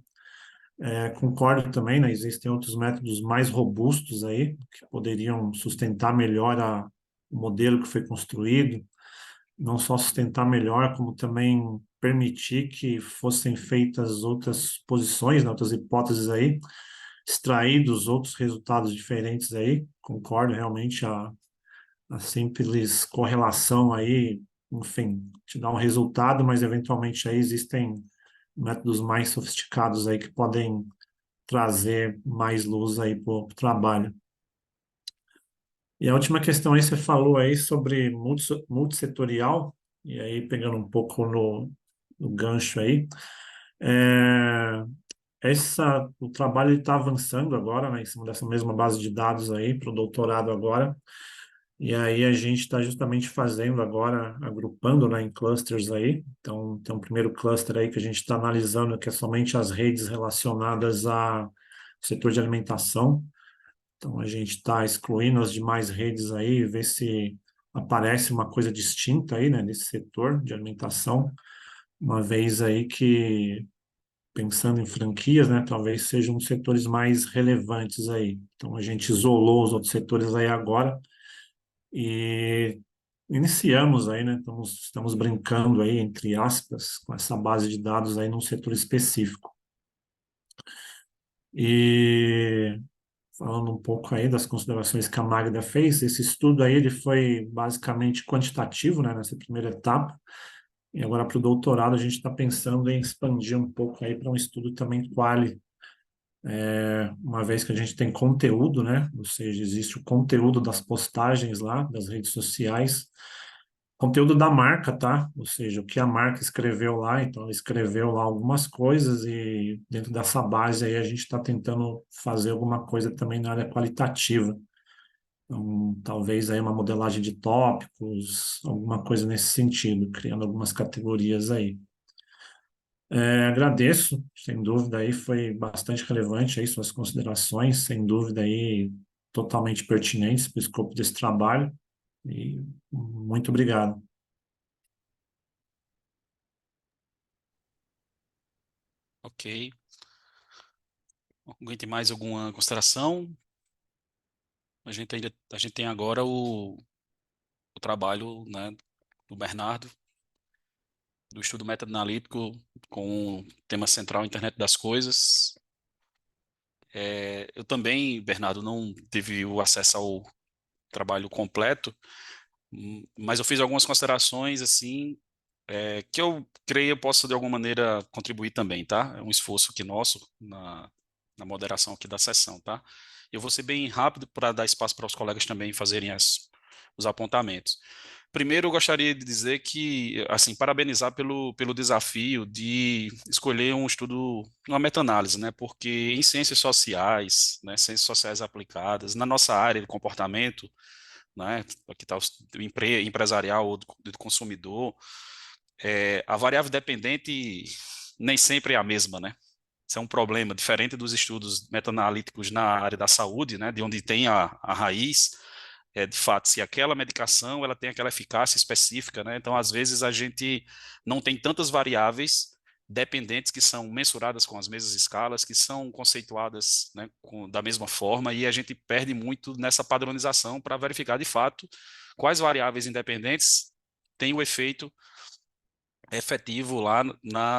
concordo também, né? Existem outros métodos mais robustos aí, que poderiam sustentar melhor o modelo que foi construído, não só sustentar melhor, como também permitir que fossem feitas outras posições, né, outras hipóteses aí, extraídos outros resultados diferentes aí. Concordo, realmente, a simples correlação aí, enfim, te dá um resultado, mas eventualmente aí existem métodos mais sofisticados aí que podem trazer mais luz aí para o trabalho. E a última questão aí, você falou aí sobre multissetorial, e aí pegando um pouco no gancho aí, é, o trabalho está avançando agora, né, em cima dessa mesma base de dados aí, para o doutorado agora, e aí a gente está justamente fazendo agora, agrupando, né, em clusters aí. Então, tem um primeiro cluster aí que a gente está analisando, que é somente as redes relacionadas ao setor de alimentação. Então, a gente está excluindo as demais redes aí, ver se aparece uma coisa distinta aí, né, nesse setor de alimentação, uma vez aí que, pensando em franquias, né, talvez sejam os setores mais relevantes aí. Então, a gente isolou os outros setores aí agora, e iniciamos aí, né? Estamos brincando aí, entre aspas, com essa base de dados aí num setor específico. E falando um pouco aí das considerações que a Magda fez, esse estudo aí ele foi basicamente quantitativo, né, nessa primeira etapa. E agora para o doutorado a gente está pensando em expandir um pouco aí para um estudo também quali, uma vez que a gente tem conteúdo, né? Ou seja, existe o conteúdo das postagens lá, das redes sociais, conteúdo da marca, tá? Ou seja, o que a marca escreveu lá, então ela escreveu lá algumas coisas e dentro dessa base aí a gente está tentando fazer alguma coisa também na área qualitativa. Então, talvez aí uma modelagem de tópicos, alguma coisa nesse sentido, criando algumas categorias aí. Agradeço, sem dúvida aí foi bastante relevante aí suas considerações, sem dúvida aí totalmente pertinentes para o escopo desse trabalho e muito obrigado. Ok. Alguém tem mais alguma consideração? A gente tem agora o trabalho, né, do Bernardo, do estudo meta-analítico com o tema central Internet das Coisas. Eu também, Bernardo, não tive o acesso ao trabalho completo, mas eu fiz algumas considerações assim que eu creio eu posso de alguma maneira contribuir também, tá? É um esforço aqui nosso na moderação aqui da sessão, tá? Eu vou ser bem rápido para dar espaço para os colegas também fazerem os apontamentos. Primeiro, eu gostaria de dizer que, assim, parabenizar pelo desafio de escolher um estudo, uma meta-análise, né? Porque em ciências sociais, né, ciências sociais aplicadas, na nossa área de comportamento, né, aqui está o empresarial ou do consumidor, a variável dependente nem sempre é a mesma, né? Isso é um problema, diferente dos estudos meta-analíticos na área da saúde, né, de onde tem a raiz, de fato, se aquela medicação ela tem aquela eficácia específica, né? Então, às vezes, a gente não tem tantas variáveis dependentes que são mensuradas com as mesmas escalas, que são conceituadas, né, da mesma forma, e a gente perde muito nessa padronização para verificar, de fato, quais variáveis independentes têm o efeito efetivo lá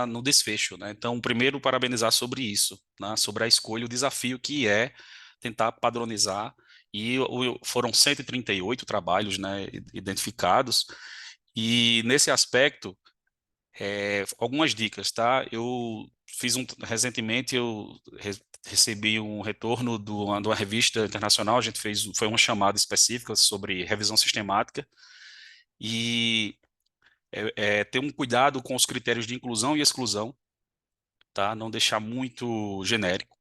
no desfecho, né? Então, primeiro, parabenizar sobre isso, né? Sobre a escolha, o desafio que é tentar padronizar, e foram 138 trabalhos, né, identificados, e nesse aspecto, algumas dicas, tá? Recentemente, recebi um retorno de uma revista internacional, a gente foi uma chamada específica sobre revisão sistemática, e ter um cuidado com os critérios de inclusão e exclusão, tá? Não deixar muito genérico.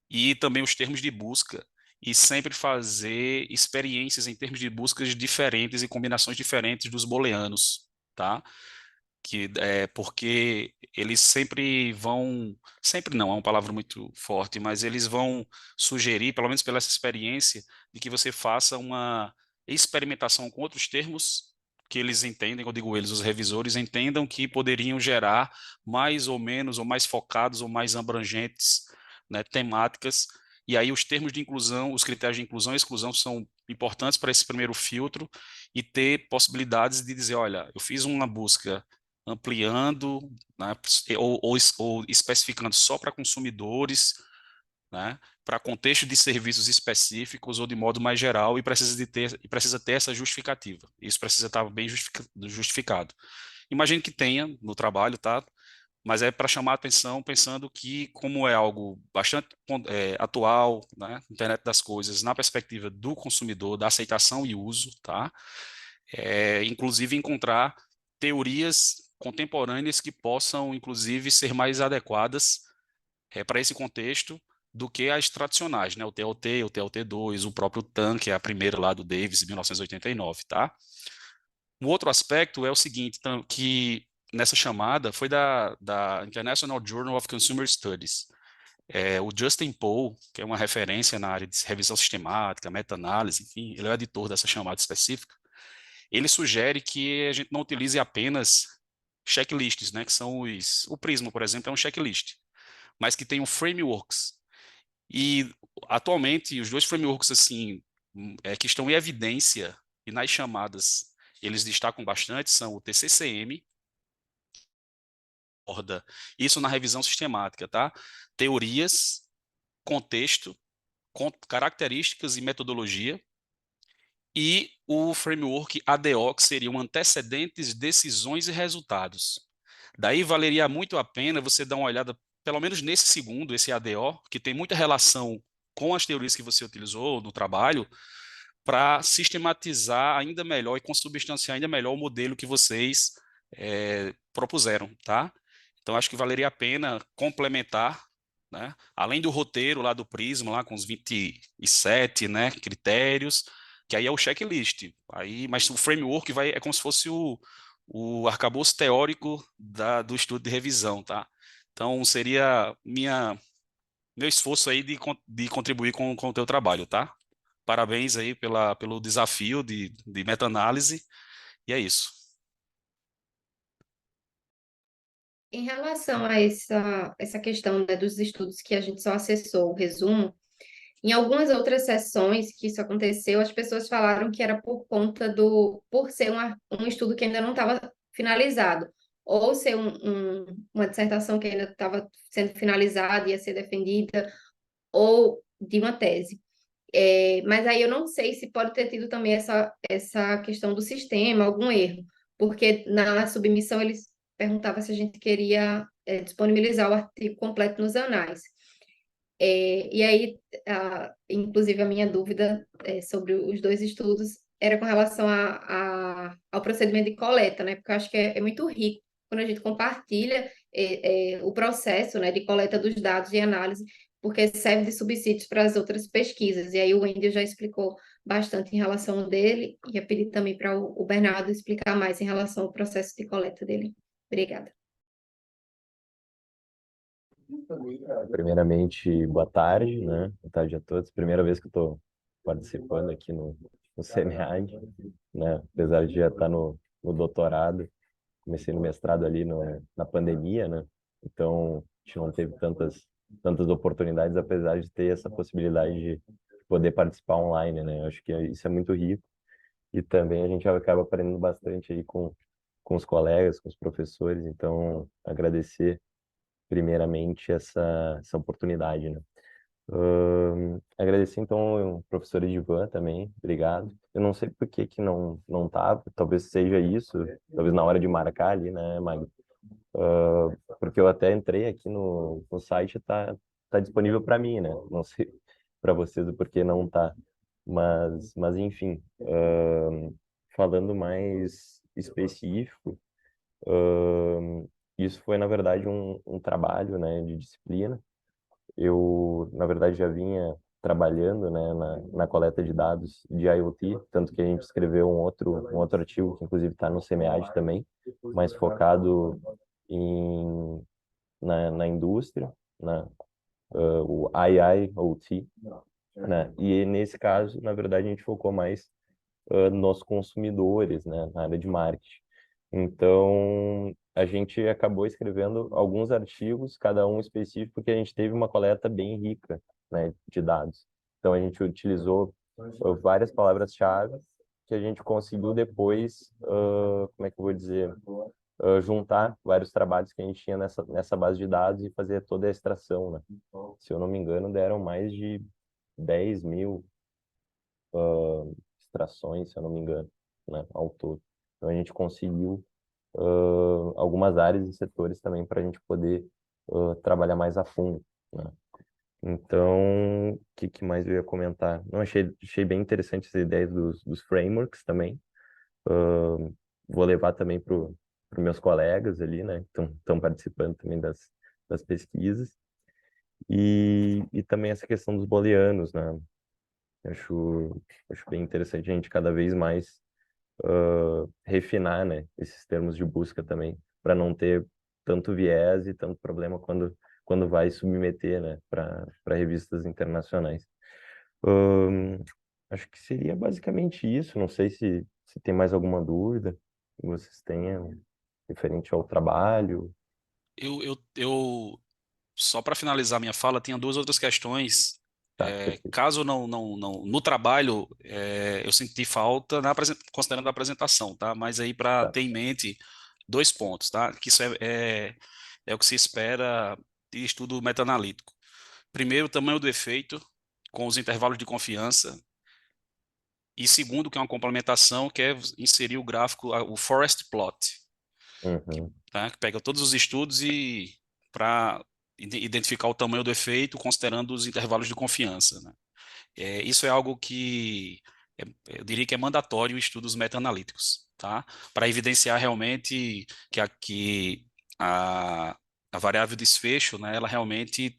E também os termos de busca, e sempre fazer experiências em termos de buscas diferentes e combinações diferentes dos booleanos, tá? Porque eles sempre vão, sempre não, é uma palavra muito forte, mas eles vão sugerir, pelo menos pela essa experiência, de que você faça uma experimentação com outros termos que eles entendem, eu digo eles, os revisores entendam que poderiam gerar mais ou menos, ou mais focados, ou mais abrangentes, né, temáticas, e aí os termos de inclusão, os critérios de inclusão e exclusão são importantes para esse primeiro filtro, e ter possibilidades de dizer, olha, eu fiz uma busca ampliando, né, ou especificando só para consumidores, né, para contexto de serviços específicos ou de modo mais geral, e precisa ter essa justificativa. Isso precisa estar bem justificado. Imagino que tenha no trabalho, tá? Mas é para chamar a atenção, pensando que, como é algo bastante atual, né, internet das coisas, na perspectiva do consumidor, da aceitação e uso, tá? Inclusive encontrar teorias contemporâneas que possam, inclusive, ser mais adequadas para esse contexto do que as tradicionais, né? O TLT, o TLT2, o próprio TAN, que é a primeira lá do Davis, em 1989, tá? Um outro aspecto é o seguinte, que nessa chamada foi da International Journal of Consumer Studies. O Justin Pohl, que é uma referência na área de revisão sistemática, meta-análise, enfim, ele é o editor dessa chamada específica. Ele sugere que a gente não utilize apenas checklists, né, que são o Prisma, por exemplo, é um checklist, mas que tenham frameworks. E atualmente os dois frameworks assim que estão em evidência e nas chamadas eles destacam bastante são o TCCM, aborda isso na revisão sistemática, tá? Teorias, contexto, características e metodologia, e o framework ADO, que seriam antecedentes, decisões e resultados. Daí valeria muito a pena você dar uma olhada, pelo menos nesse segundo, esse ADO, que tem muita relação com as teorias que você utilizou no trabalho, para sistematizar ainda melhor e consubstanciar ainda melhor o modelo que vocês propuseram, tá? Então, acho que valeria a pena complementar, né? Além do roteiro lá do Prisma, lá com os 27, né, critérios, que aí é o checklist. Aí, mas o framework é como se fosse o arcabouço teórico do estudo de revisão, tá? Então, seria meu esforço aí de contribuir com o teu trabalho, tá? Parabéns aí pelo desafio de meta-análise, e é isso. Em relação a essa questão, né, dos estudos que a gente só acessou o resumo, em algumas outras sessões que isso aconteceu, as pessoas falaram que era por conta por ser um estudo que ainda não estava finalizado, ou ser uma dissertação que ainda estava sendo finalizada, ia ser defendida, ou de uma tese. Mas aí eu não sei se pode ter tido também essa questão do sistema, algum erro, porque na submissão eles perguntavam se a gente queria disponibilizar o artigo completo nos anais. E aí, inclusive, a minha dúvida sobre os dois estudos era com relação ao procedimento de coleta, né? Porque eu acho que é muito rico quando a gente compartilha o processo, né, de coleta dos dados e análise, porque serve de subsídios para as outras pesquisas. E aí o Wendel já explicou bastante em relação ao dele, e ia pedir também para o Bernardo explicar mais em relação ao processo de coleta dele. Obrigada. Primeiramente, boa tarde, né? Boa tarde a todos. Primeira vez que eu estou participando aqui no SEMEAD, né? Apesar de já estar no doutorado, comecei no mestrado ali na pandemia, né? Então, a gente não teve tantas oportunidades, apesar de ter essa possibilidade de poder participar online, né? Eu acho que isso é muito rico e também a gente acaba aprendendo bastante aí com os colegas, com os professores. Então, agradecer primeiramente essa oportunidade, né? Agradecer então ao professor Edivan também, obrigado. Eu não sei por que não tava, talvez seja isso, talvez na hora de marcar ali, né, Magno? Porque eu até entrei aqui no site, tá disponível para mim, né? Não sei para vocês o porquê não tá, mas enfim, falando mais específico, isso foi na verdade um trabalho, né, de disciplina. Eu, na verdade, já vinha trabalhando, né, na coleta de dados de IoT, tanto que a gente escreveu um outro artigo, que inclusive está no SEMEAD também, mais focado na indústria, o IIoT, né? E nesse caso, na verdade, a gente focou mais nos consumidores, né, na área de marketing. Então, a gente acabou escrevendo alguns artigos, cada um específico, porque a gente teve uma coleta bem rica, né, de dados. Então, a gente utilizou várias palavras-chave que a gente conseguiu depois, como é que eu vou dizer, juntar vários trabalhos que a gente tinha nessa base de dados e fazer toda a extração, né? Se eu não me engano, deram mais de 10.000 extrações, se eu não me engano, né, ao todo. Então a gente conseguiu algumas áreas e setores também para a gente poder trabalhar mais a fundo, né? Então, o que mais eu ia comentar? Não, achei bem interessante essa ideia dos frameworks também. Vou levar também para os meus colegas ali, né, que estão participando também das pesquisas. E também essa questão dos booleanos, né? Acho bem interessante a gente cada vez mais refinar, né, esses termos de busca também, para não ter tanto viés e tanto problema quando vai submeter, né, para revistas internacionais. Acho que seria basicamente isso. Não sei se tem mais alguma dúvida que vocês tenham referente ao trabalho. Só para finalizar minha fala, tinha duas outras questões. Tá, perfeito. Caso não no trabalho, eu senti falta considerando a apresentação, tá? Mas aí para Tá. ter em mente dois pontos, tá? Que isso é o que se espera de estudo meta-analítico. Primeiro, o tamanho do efeito com os intervalos de confiança. E segundo, que é uma complementação, que é inserir o gráfico, o forest plot, Uhum. tá? Que pega todos os estudos e para identificar o tamanho do efeito, considerando os intervalos de confiança, né? Isso é algo que eu diria que é mandatório em estudos meta-analíticos, tá? Para evidenciar realmente que a variável desfecho, né, ela realmente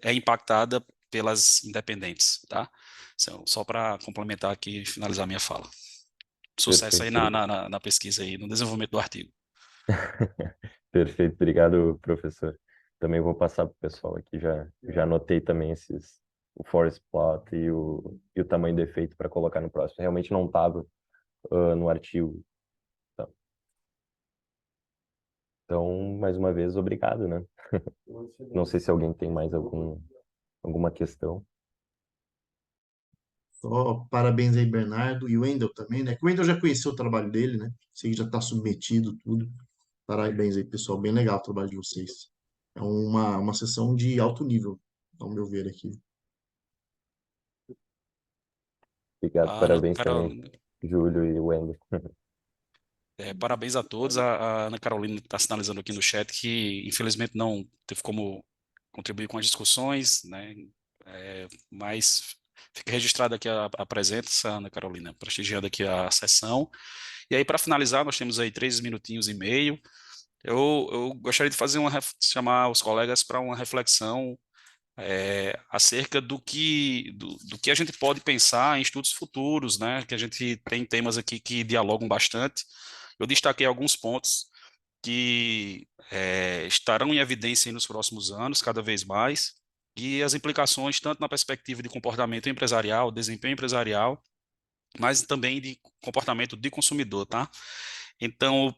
é impactada pelas independentes, tá? Só para complementar aqui e finalizar minha fala. Sucesso aí Perfeito. na pesquisa aí, no desenvolvimento do artigo. Perfeito, obrigado, professor. Também vou passar para o pessoal aqui, já anotei também o forest plot e o tamanho do efeito para colocar no próximo. Realmente não estava no artigo. Tá. Então, mais uma vez, obrigado, né? Não sei se alguém tem mais alguma questão. Só parabéns aí, Bernardo, e o Wendel também, né? Que o Wendel já conheceu o trabalho dele, né? Sei que já está submetido, tudo. Parabéns aí, pessoal. Bem legal o trabalho de vocês. É uma sessão de alto nível, ao meu ver aqui. Obrigado, A Ana parabéns também, Carolina, Júlio e Wendel. parabéns a todos. A Ana Carolina está sinalizando aqui no chat que, infelizmente, não teve como contribuir com as discussões, né? Mas fica registrada aqui a presença, Ana Carolina, prestigiando aqui a sessão. E aí, para finalizar, nós temos aí 3 minutinhos e meio. Eu gostaria de chamar os colegas para uma reflexão acerca do que a gente pode pensar em estudos futuros, né? Que a gente tem temas aqui que dialogam bastante. Eu destaquei alguns pontos que estarão em evidência aí nos próximos anos, cada vez mais, e as implicações tanto na perspectiva de comportamento empresarial, desempenho empresarial, mas também de comportamento de consumidor, tá? Então,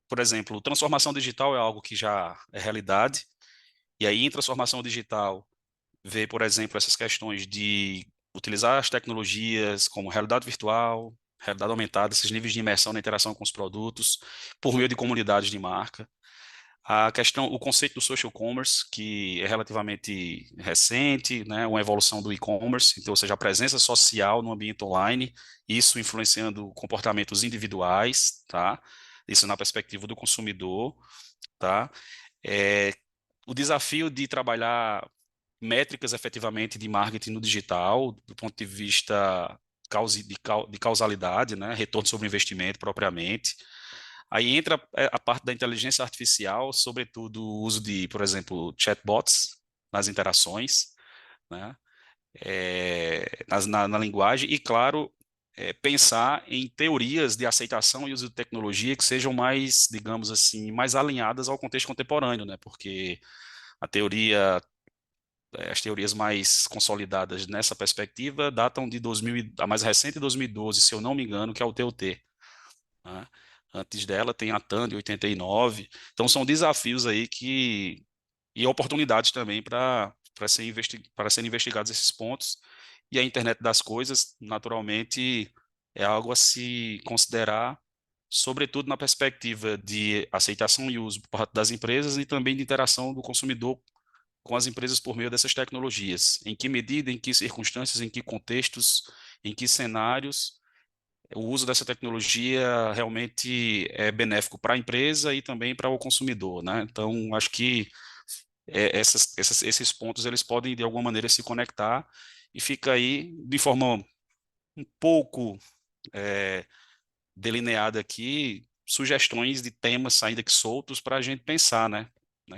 por exemplo, transformação digital é algo que já é realidade, e aí em transformação digital vê, por exemplo, essas questões de utilizar as tecnologias como realidade virtual, realidade aumentada, esses níveis de imersão na interação com os produtos, por meio de comunidades de marca. A questão, o conceito do social commerce, que é relativamente recente, né, uma evolução do e-commerce, então, ou seja, a presença social no ambiente online, isso influenciando comportamentos individuais, tá? Isso na perspectiva do consumidor, tá? É, o desafio de trabalhar métricas efetivamente de marketing no digital, do ponto de vista de causalidade, né? Retorno sobre investimento propriamente. Aí entra a parte da inteligência artificial, sobretudo o uso de, por exemplo, chatbots nas interações, né? Na linguagem, e, claro, pensar em teorias de aceitação e uso de tecnologia que sejam mais, digamos assim, mais alinhadas ao contexto contemporâneo, né? Porque a teoria as teorias mais consolidadas nessa perspectiva datam de 2000, a mais recente, 2012, se eu não me engano, que é o TOT, né? Antes dela tem a TAN de 89. Então são desafios aí e oportunidades também para serem investigados esses pontos. E a internet das coisas, naturalmente, é algo a se considerar, sobretudo na perspectiva de aceitação e uso por parte das empresas e também de interação do consumidor com as empresas por meio dessas tecnologias. Em que medida, em que circunstâncias, em que contextos, em que cenários o uso dessa tecnologia realmente é benéfico para a empresa e também para o consumidor, né? Então, acho que esses pontos eles podem de alguma maneira se conectar e fica aí de forma um pouco é, delineada aqui sugestões de temas ainda que soltos para a gente pensar, né?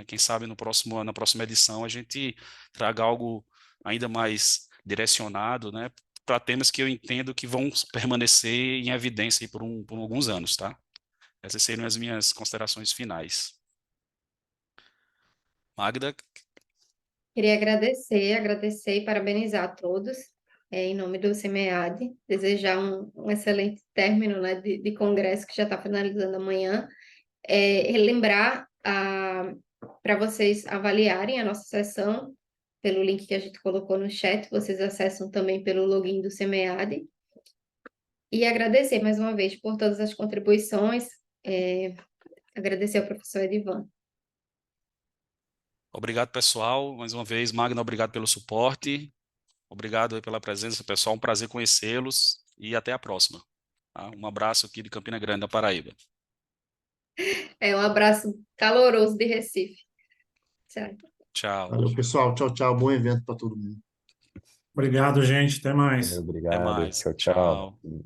Quem sabe na próxima edição a gente traga algo ainda mais direcionado, né? Para temas que eu entendo que vão permanecer em evidência aí por alguns anos, tá? Essas seriam as minhas considerações finais. Magda, Queria agradecer e parabenizar a todos, em nome do CEMEAD, desejar um excelente término, né, de congresso que já está finalizando amanhã, relembrar para vocês avaliarem a nossa sessão pelo link que a gente colocou no chat, vocês acessam também pelo login do CEMEAD, e agradecer mais uma vez por todas as contribuições, agradecer ao professor Edivan. obrigado pessoal, mais uma vez, Magna, obrigado pelo suporte, obrigado aí pela presença, pessoal, um prazer conhecê-los e até a próxima. Tá? Um abraço aqui de Campina Grande, da Paraíba. Um abraço caloroso de Recife. Tchau. Tchau, Valeu, pessoal. Tchau, tchau. Bom evento para todo mundo. Obrigado, gente. Até mais. até Obrigado, mais, tchau, tchau. tchau.